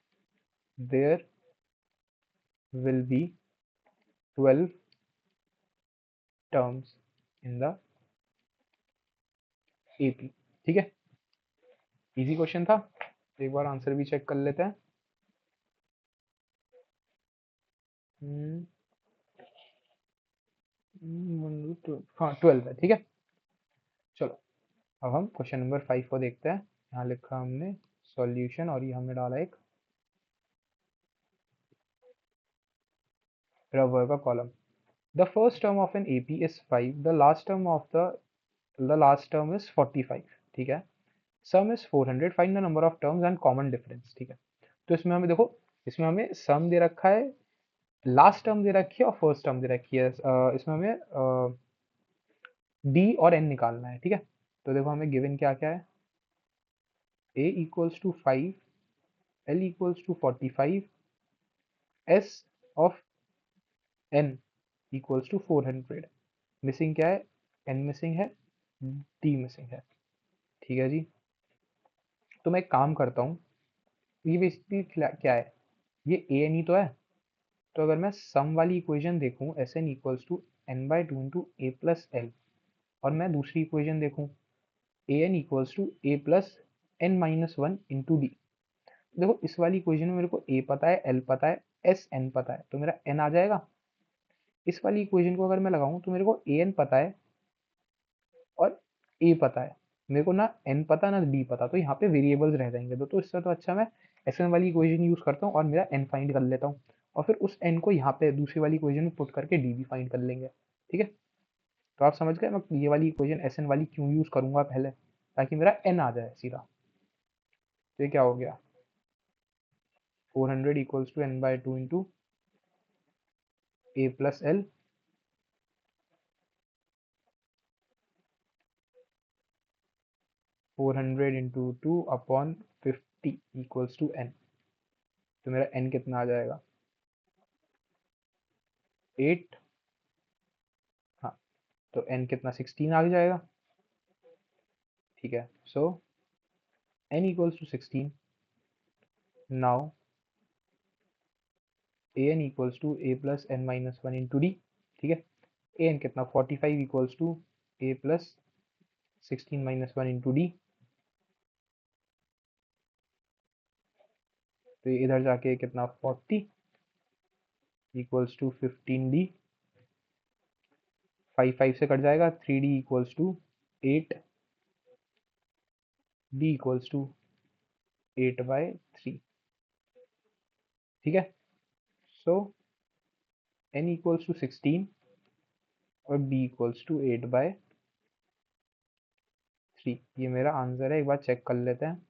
there will be 12 terms in the AP। ठीक है, इजी क्वेश्चन था, एक बार आंसर भी चेक कर लेते हैं। हाँ 12 है। ठीक है, चलो अब हम क्वेश्चन नंबर 5 को देखते हैं। यहाँ लिखा हमने सॉल्यूशन और ये हमने डाला एक रबर का column. The first term of an AP is 5, the last term of the last term is 45। ठीक है, sum is 400, find the number of terms and common difference. ठीक है, तो इसमें हमें देखो, इसमें हमें सम दे रखा है, लास्ट टर्म दे रखी है और फर्स्ट टर्म दे रखी है। इसमें हमें d और n निकालना है। ठीक है, तो देखो हमें गिवन क्या क्या है, a equals to 5, l equals to 45, s of n equals to 400। Missing क्या है, n मिसिंग है, d मिसिंग है। ठीक है जी, तो मैं एक काम करता हूँ, ये बेसिकली क्या है, ये a n ही तो है। तो अगर मैं सम वाली इक्वेशन देखूँ, s n equals to n/2 into a plus l, और मैं दूसरी इक्वेशन देखूँ a n equals to a plus n-1 into d. देखो इस वाली इक्वेशन में मेरे को ए पता है, एल पता है, एस एन पता है, तो मेरा एन आ जाएगा। इस वाली इक्वेशन को अगर मैं लगाऊं तो मेरे को ए एन पता है और ए पता है, मेरे को ना एन पता ना डी पता, तो यहाँ पे वेरिएबल्स रह जाएंगे। तो इससे तो अच्छा मैं एस एन वाली इक्वेशन यूज करता हूँ और मेरा एन फाइंड कर लेता हूँ, और फिर उस एन को यहाँ पे दूसरी वाली इक्वेशन में पुट करके डी भी फाइंड कर लेंगे। ठीक है, तो आप समझ गए मैं ये वाली इक्वेशन एस एन वाली क्यों यूज करूंगा पहले, ताकि मेरा एन आ जाए सीधा। तो ये क्या हो गया, 400 equals to n/2 into a plus l, 400 into 2 upon 50 equals to n। तो मेरा n कितना आ जाएगा, 8। हाँ, तो n कितना 16 आ जाएगा। ठीक है, so n equals to 16। Now a n equals to a plus n-1 into d. ठीक है, ए एन कितना 45 equals to a plus 16-1 into d. तो ये इधर जाके कितना 40 इक्वल्स टू 15d। 5 5 से कट जाएगा, 3d equals to 8, d equals to 8/3। ठीक है, सो n इक्वल्स टू 16 और d इक्वल्स टू 8/3। ये मेरा आंसर है, एक बार चेक कर लेते हैं।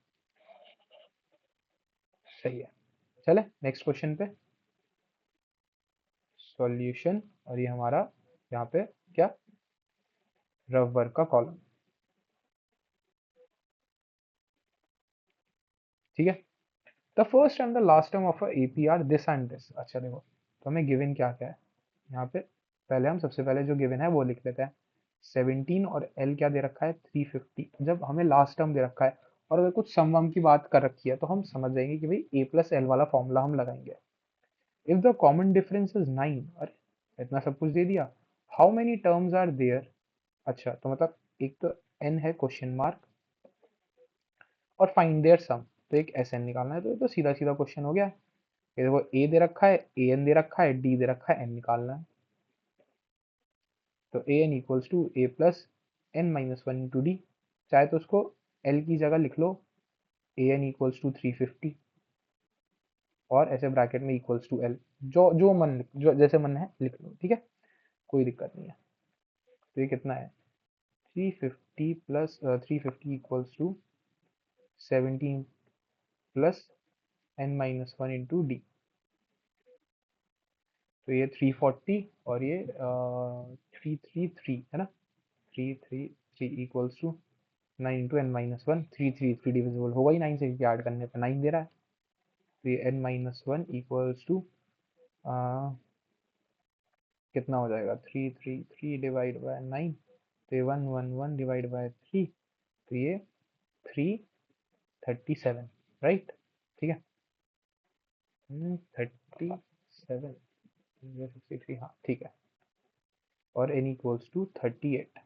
सही है, चले नेक्स्ट क्वेश्चन पे, सॉल्यूशन। और ये हमारा यहाँ पे क्या, रफ वर्क का कॉलम। ठीक है, the first and the last term of AP are this and this. अच्छा देखो, तो हमें गिवन क्या क्या है यहाँ पे, पहले हम सबसे पहले जो गिवन है वो लिख लेते हैं। 17 और एल क्या दे रखा है, 350। जब हमें लास्ट टर्म दे रखा है और अगर कुछ सम वम की बात कर रखी है तो हम समझ जाएंगे कि भाई ए प्लस एल वाला फॉर्मूला हम लगाएंगे। If the common difference is 9, अरे इतना सब कुछ दे दिया, how many terms are there. अच्छा तो मतलब एक तो एन है क्वेश्चन मार्क, और फाइंड देयर सम, तो एक एस एन निकालना है। तो ये तो सीधा सीधा क्वेश्चन हो गया। ये देखो ए दे रखा है, ए एन दे रखा है, डी दे रखा है, एन निकालना है। तो a n equals to a plus n minus one into d. चाहे तो उसको एल की जगह लिख लो, ए एन इक्वल्स टू 350, और ऐसे ब्रैकेट में इक्वल्स टू एल, जो जो मन जो जैसे मन है लिख लो, ठीक है, कोई दिक्कत नहीं है। तो ये कितना है, 350 plus 350 equals to 17 plus n minus one into d. तो ये 340 और ये 333 है ना, 333 equals to 9 into n minus one. 333 divisible होगा ही 9 से, क्योंकि ऐड करने पे 9 दे रहा है। तो ये n minus one equals to कितना हो जाएगा, 333 डिवाइड बाय 9, तो ये 111 डिवाइड बाय 3, तो ये 337, राइट, ठीक है। 37, ये 63, हाँ ठीक है। और n इक्वल्स टू 38।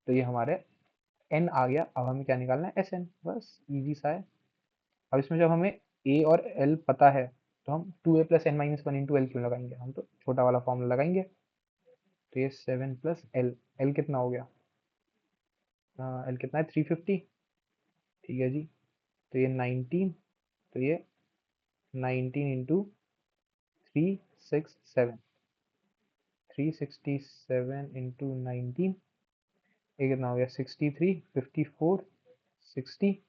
तो ये हमारे n आ गया। अब हमें क्या निकालना है, एस एन, बस इजी सा है। अब इसमें जब हमें a और l पता है, तो हम 2a plus n minus one into l क्यों लगाएंगे, हम तो छोटा वाला फॉर्मूला लगाएंगे। तो ये 7 प्लस एल, एल कितना हो गया, एल कितना है 350, ठीक है जी। तो ये 19, तो ये 19 इंटू 367, 367 इंटू 19, ये कितना हो गया 63, 54, 60,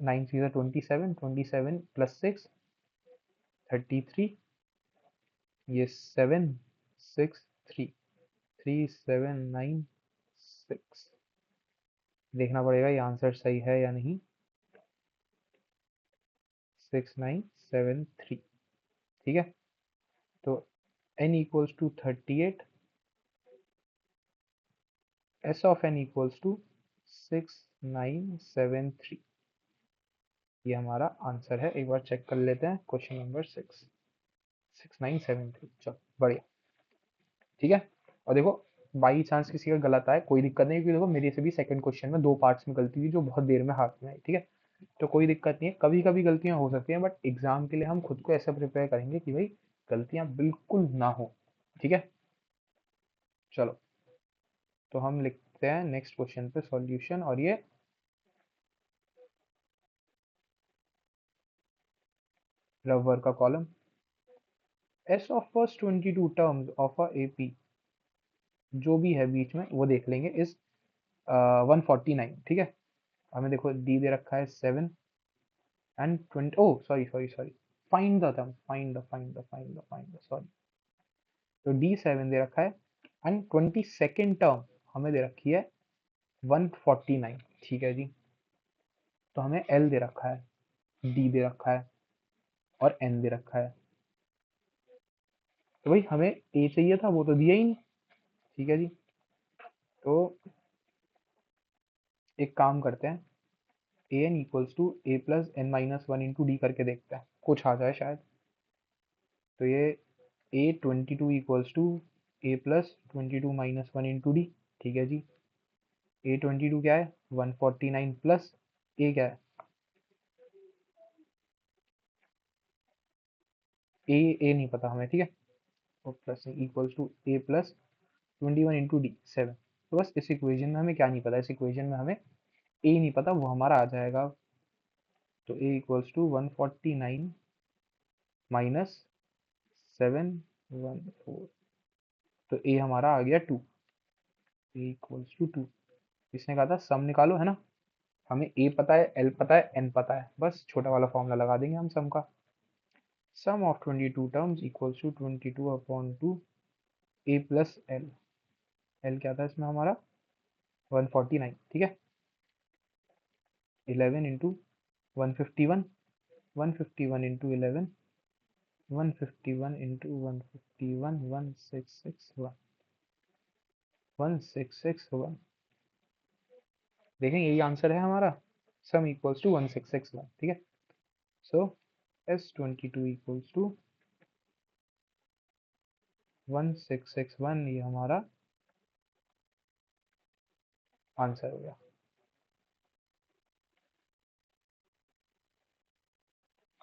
9 थ्री 27, 27 प्लस 6 33, ये 763, 3796। देखना पड़ेगा ये आंसर सही है या नहीं। 6973, ठीक है। तो n equals to 38, s of n equals to 6973, ये हमारा आंसर है। एक बार चेक कर लेते हैं, क्वेश्चन नंबर 6973। चलो बढ़िया, ठीक है। और देखो बाई चांस किसी का गलत आए कोई दिक्कत नहीं, क्योंकि देखो मेरे से भी सेकंड क्वेश्चन में दो पार्ट्स में गलती हुई जो बहुत देर में हाथ में आई, ठीक है। तो कोई दिक्कत नहीं है, कभी कभी गलतियां हो सकती हैं, बट एग्जाम के लिए हम खुद को ऐसा प्रिपेयर करेंगे कि भाई गलतियां बिल्कुल ना हो, ठीक है। चलो, तो हम लिखते हैं नेक्स्ट क्वेश्चन पे सॉल्यूशन, और ये रबर का column. S of first 22 terms of a AP, जो भी है बीच में वो देख लेंगे, इज 149, ठीक है। हमें देखो डी दे रखा है 7 and 20, oh sorry sorry sorry, find the term, find the sorry. तो डी 7 दे रखा है, एंड 22nd टर्म हमें दे रखी है 149, ठीक है जी। तो हमें एल दे रखा है, डी दे रखा है, और एन दे रखा है। तो भाई हमें ए चाहिए था, वो तो दिया ही नहीं, ठीक है जी। तो एक काम करते हैं, a n equals to a plus n minus one into d करके देखते हैं, कुछ आ जाए शायद। तो ये a 22 equals to a plus 22 minus one into d, ठीक है जी। ए 22 क्या है, 149 प्लस ए क्या है, ए नहीं पता हमें, ठीक है। तो plus equals to a plus 21 into d 7। तो बस इस इक्वेशन में हमें क्या नहीं पता, इस इक्वेशन में हमें ए नहीं पता, वो हमारा आ जाएगा। तो ए इक्वल्स टू 149 माइनस 714, तो ए हमारा आ गया 2, ए इक्वल्स टू 2। इसने कहा था सम निकालो, है ना। हमें ए पता है, एल पता है, एन पता है, बस छोटा वाला फॉर्मूला लगा देंगे हम सम का। Sum of 22 terms equals to 22 upon 2 a plus l. L क्या था इसमें हमारा 149, ठीक है। 11 इंटू 151, 151 इंटू 11, 151 इंटू 151, 1661, 1661। देखें यही आंसर है हमारा, सम इक्वल्स टू 1661, ठीक है। सो S22 इक्वल्स टू 1661, ये हमारा आंसर हो गया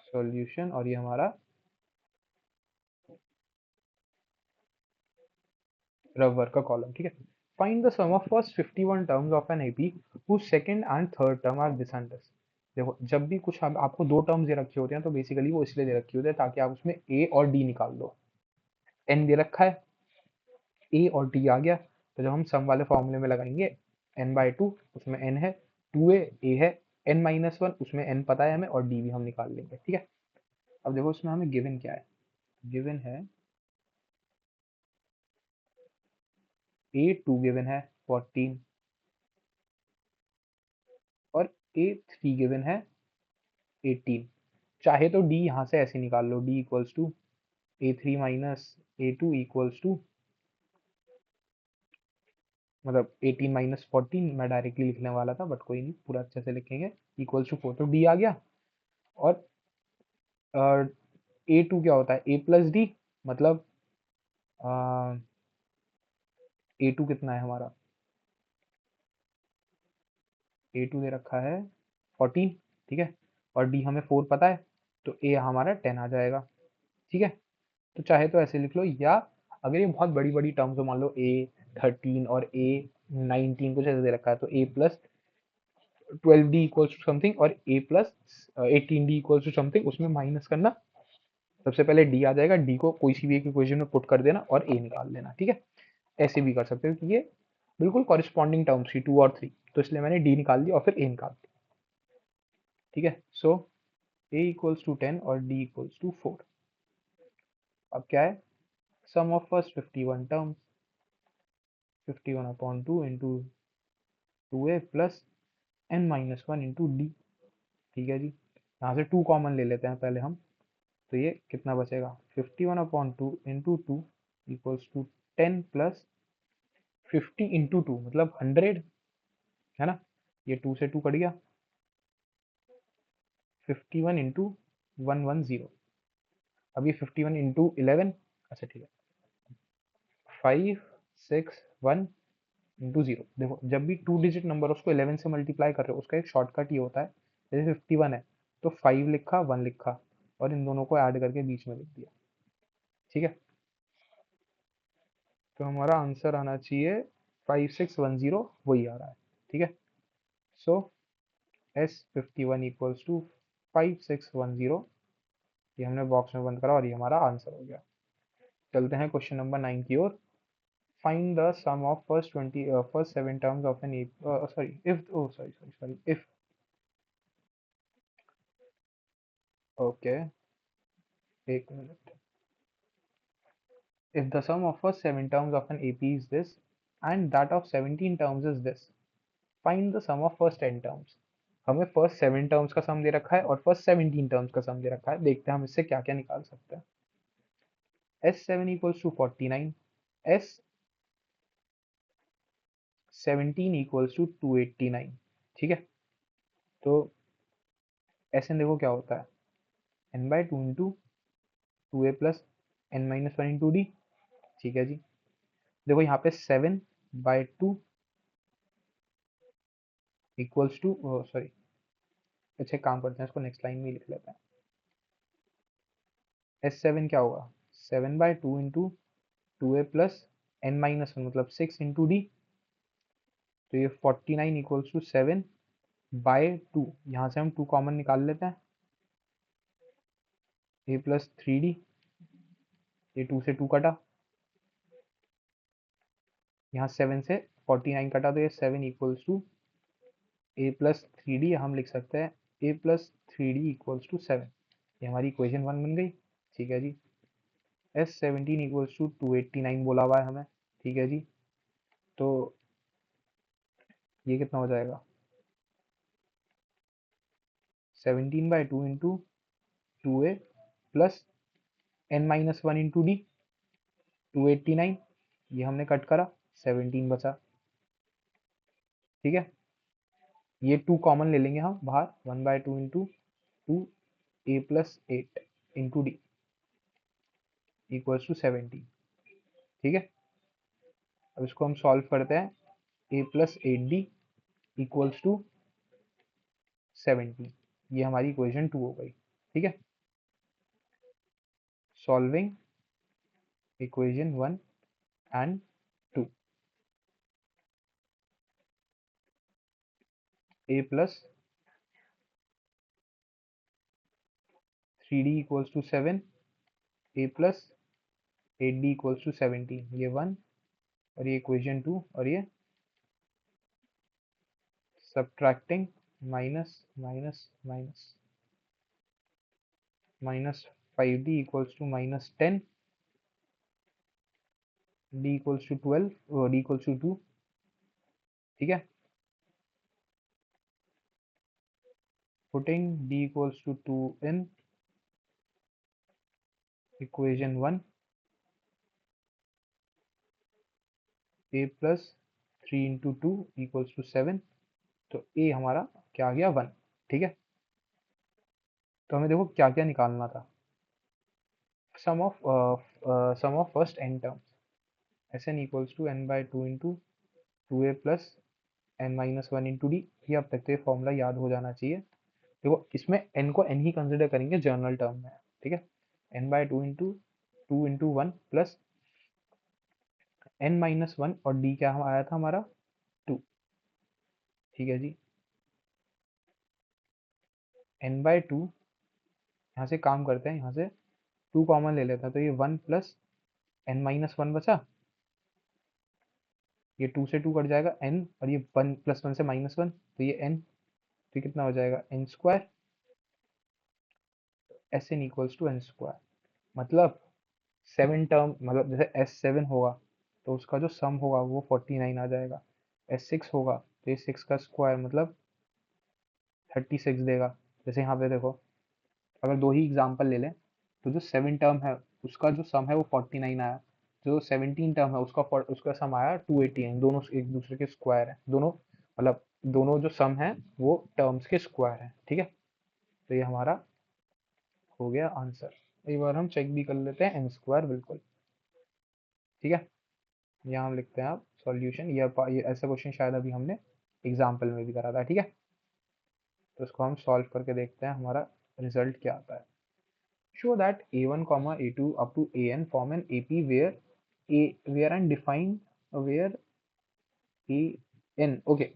सॉल्यूशन, और ये हमारा रबर का कॉलम। ठीक है, find the sum of first 51 terms of an AP whose second and third term are this and this. देखो जब भी कुछ आपको दो टर्म्स दे रखे होते हैं तो बेसिकली वो इसलिए दे रखे होते हैं ताकि आप उसमें ए और डी निकाल दो। एन दे रखा है, ए और डी आ गया, तो जब हम सम वाले फॉर्मूले में लगाएंगे एन बाई टू, उसमें एन है, टू ए है, एन माइनस वन उसमें एन पता है हमें, और डी भी हम निकाल लेंगे। ठीक है, अब देखो उसमें हमें गिवन क्या है, गिवन है ए टू गिवन है 14, और ए थ्री गिवन है 18। चाहे तो डी यहाँ से ऐसे निकाल लो, d equals to a three minus a two equals to, मतलब 18 माइनस 14 मैं डायरेक्टली लिखने वाला था, बट कोई नहीं, पूरा अच्छे से लिखेंगे, इक्वल्स टू 4, तो डी आ गया। और ए टू क्या होता है, ए प्लस डी, मतलब ए टू कितना है हमारा, ए टू दे रखा है 14। ठीक है, और डी हमें 4 पता है, तो ए हमारा 10 आ जाएगा। ठीक है, तो चाहे तो ऐसे लिख लो, या अगर ये बहुत बड़ी बड़ी टर्म्स हो, मान लो ए 13 और ए 19 कुछ ऐसे दे रखा है, तो a plus 12d equals to something, और a plus 18d equals to something, उसमें माइनस करना, सबसे पहले डी आ जाएगा, डी को कोई सी भी एक इक्वेशन में पुट कर देना और ए निकाल लेना। ठीक है, ऐसे भी कर सकते हो कि ये बिल्कुल कॉरिस्पॉन्डिंग टर्म्स थी 2 और 3, तो इसलिए मैंने डी निकाल दिया और फिर ए निकाल दिया। ठीक है, सो ए इक्वल्स टू 10 और डी इक्वल्स टू 4। अब क्या है, sum of first 51 terms, 51 upon 2 into 2a plus n minus one into d. ठीक है जी, यहाँ से 2 कॉमन ले लेते हैं पहले हम, तो ये कितना बचेगा, 51 upon two into two equals to 10 plus 50 into two मतलब 100, है ना, ये 2 से 2 कट गया, 51 इंटू 110। अब ये 51 इंटू 11, अच्छा ठीक है, 561 इंटू जीरो। देखो जब भी 2 डिजिट नंबर उसको 11 से मल्टीप्लाई कर रहे हो, उसका एक शॉर्टकट ये होता है, जैसे 51 है तो 5 लिखा 1 लिखा, और इन दोनों को ऐड करके बीच में लिख दिया। ठीक है, तो हमारा आंसर आना चाहिए 5610, वही आ रहा है। ठीक है, सो S51 इक्वल्स टू 5610, ये हमने बॉक्स में बंद करा और ये हमारा आंसर हो गया। चलते हैं क्वेश्चन नंबर 9 की ओर। Find the sum of first 7 terms of an sorry if oh sorry sorry sorry if, okay, एक minute, if the sum of first 7 terms of an AP is this and that of 17 terms is this, find the sum of first 10 terms। हमें फर्स्ट 7 टर्म्स का सम दे रखा है और फर्स्ट 17 टर्म्स का सम दे रखा है, देखते हैं हम इससे क्या क्या निकाल सकते हैं। S7 equals to 49, S17 equals to 289। ठीक है, तो Sn देखो क्या होता है, n by two into two a plus n minus one into d. ठीक है जी, देखो यहाँ पे 7/2 इक्वल्स टू, सॉरी, अच्छा काम करते हैं, इसको नेक्स्ट लाइन में ही लिख लेते हैं। S7 क्या होगा, 7/2 into two a plus n minus one मतलब 6 इंटू डी, तो ये 49 इक्वल्स टू 7/2, यहाँ से हम 2 कॉमन निकाल लेते हैं, ए प्लस थ्री डी, ये 2 से 2 कटा, यहाँ 7 से 49 कटा, तो ये 7 equals to a plus three d, हम लिख सकते हैं a plus three d equals to 7, ये हमारी इक्वेशन 1 बन गई। ठीक है जी, S17 इक्वल्स टू 289 बोला हुआ है हमें। ठीक है जी, तो ये कितना हो जाएगा, 17/2 into two a plus n minus one into d, 289, ये हमने कट करा, 17 बचा। ठीक है, ये 2 कॉमन ले लेंगे हम बाहर, 1/2 into two a plus eight into d equals to 17। ठीक है, अब इसको हम सॉल्व करते हैं, a plus eight d equals to 70। ये हमारी इक्वेशन 2 हो गई। ठीक है, solving equation 1 and 2। A plus 3d equals to 7, a plus 8d equals to 17, ये 1 और ये इक्वेशन 2, और ये subtracting minus minus minus minus 5d equals to minus 10, d equals to 12, d equals to 2। ठीक है, putting d equals to 2 in equation 1, a plus 3 into 2 equals to 7। तो a हमारा क्या आ गया 1। ठीक है, तो हमें देखो क्या क्या निकालना था। Sum of first n terms, s n equals to n by two into two a plus n minus one into d. ये अब तक तो ये फॉर्मूला याद हो जाना चाहिए। देखो इसमें n को n ही कंसिडर करेंगे जर्नल टर्म में। ठीक है, n by two into one plus n minus one, और d क्या आया था हमारा 2। ठीक है जी, n बाई टू, यहाँ से काम करते हैं, यहाँ से 2 कॉमन ले लेता है, तो ये 1 प्लस n माइनस वन बचा, ये 2 से 2 कट जाएगा n, और ये 1 प्लस 1 से माइनस 1, तो ये n, तो ये कितना हो जाएगा n square, s n equals to n square. मतलब 7 टर्म, मतलब जैसे S7 होगा तो उसका जो सम होगा वो 49 आ जाएगा। S6 होगा तो ये 6 का स्क्वायर मतलब 36 देगा। जैसे यहाँ पे देखो, अगर दो ही एग्जांपल ले लें, तो जो 7 टर्म है उसका जो सम है वो 49 आया, जो 17 टर्म है उसका सम आया 289। दोनों एक दूसरे के स्क्वायर है, दोनों मतलब दोनों जो सम है वो टर्म्स के स्क्वायर है। ठीक है, तो ये हमारा हो गया आंसर। एक बार हम चेक भी कर लेते हैं, एन स्क्वायर बिल्कुल। ठीक है, यहाँ हम लिखते हैं आप सॉल्यूशन। ये ऐसा क्वेश्चन शायद अभी हमने एग्जाम्पल में भी करा था। ठीक है, तो इसको हम सॉल्व करके देखते हैं हमारा रिजल्ट क्या आता है। Show that a1 comma a2 up to an form an AP where and define where an, okay,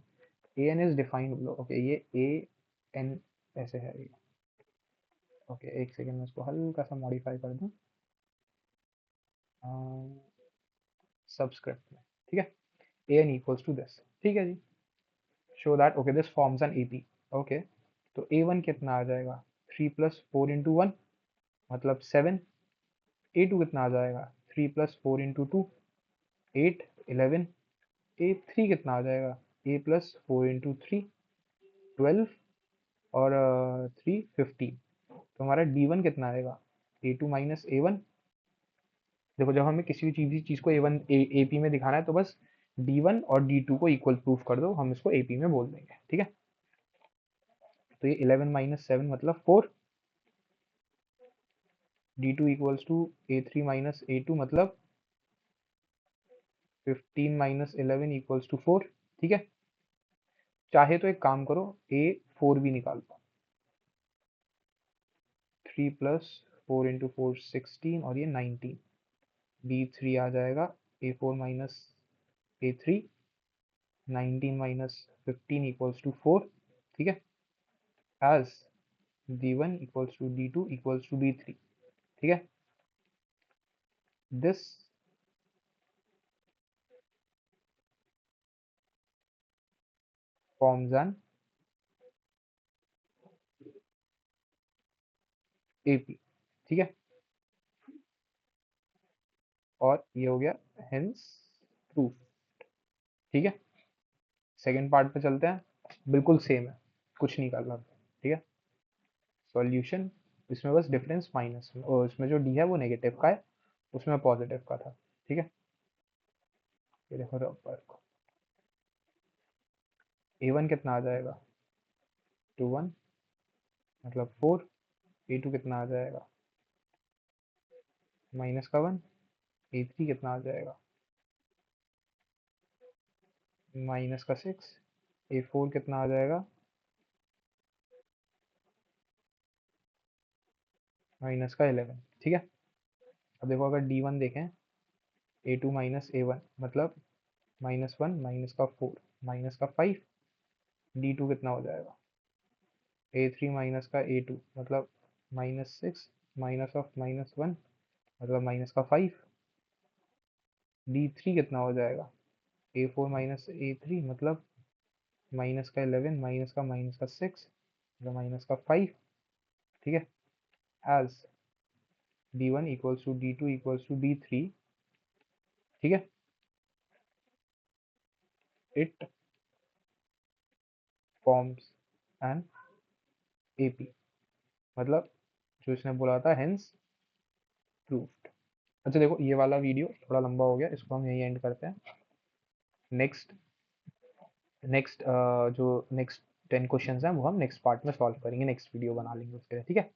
an is defined below। okay, ये an ऐसे है ये। ओके, एक सेकेंड में इसको हल्का सा मॉडिफाई कर दूं सबस्क्रिप्ट में। ठीक है, an equals to this। ठीक है जी, show that okay this forms an AP। Okay, तो a1 कितना आ जाएगा 3 प्लस 4 इंटू वन मतलब 7। a2 कितना आ जाएगा 3 प्लस 4 इंटू टू 8 11। a3 कितना आ जाएगा a प्लस 4 इंटू थ्री 12, और 3 15। तो हमारा d1 कितना आएगा a2 माइनस a1। देखो जब हमें किसी भी चीज को a1 AP में दिखाना है तो बस d1 और d2 को इक्वल प्रूफ कर दो, हम इसको AP में बोल देंगे। ठीक है, तो ये 11 माइनस 7 मतलब 4, d2 equals to a3 minus a2 मतलब 15 माइनस 11 इक्वल्स टू 4। ठीक है, चाहे तो एक काम करो a4 भी निकाल लो, 3 प्लस 4 इंटू 4 16, और ये 19। d3 आ जाएगा a4 minus a3, 19 minus 15 equals to 4। ठीक है, as d1 equals to d2 equals to d3। ठीक है, दिस फॉर्म्स एन AP। ठीक है, और ये हो गया हेंस प्रूफ। ठीक है, सेकेंड पार्ट पे चलते हैं, बिल्कुल सेम है, कुछ नहीं करना। ठीक है, सॉल्यूशन, इसमें बस डिफरेंस माइनस में, और इसमें जो डी है वो नेगेटिव का है, उसमें पॉजिटिव का था। ठीक है, ये देखो रबर को a1 कितना आ जाएगा 2 1 मतलब 4। a2 कितना आ जाएगा माइनस का 1। a3 कितना आ जाएगा माइनस का 6। A4 कितना आ जाएगा, माइनस का 11। ठीक है। अब देखो अगर D1 देखें, A2 माइनस A1 मतलब -1 माइनस का 4 माइनस का 5। D2 कितना हो जाएगा, A3 माइनस का A2 मतलब -6 माइनस ऑफ -1 मतलब माइनस का 5। D3 कितना हो जाएगा, A4 माइनस A3 मतलब माइनस का 11 माइनस का 6 मतलब माइनस का 5। ठीक है। As D1 equals to D2 equals to D3। ठीक है। इट फॉर्म्स एन AP, मतलब जो इसने बोला था हेंस प्रूफ्ड। अच्छा देखो ये वाला वीडियो थोड़ा लंबा हो गया, इसको हम यहीं एंड करते हैं। नेक्स्ट नेक्स्ट जो नेक्स्ट 10 क्वेश्चंस हैं वो हम नेक्स्ट पार्ट में सॉल्व करेंगे, नेक्स्ट वीडियो बना लेंगे उसके लिए। ठीक है।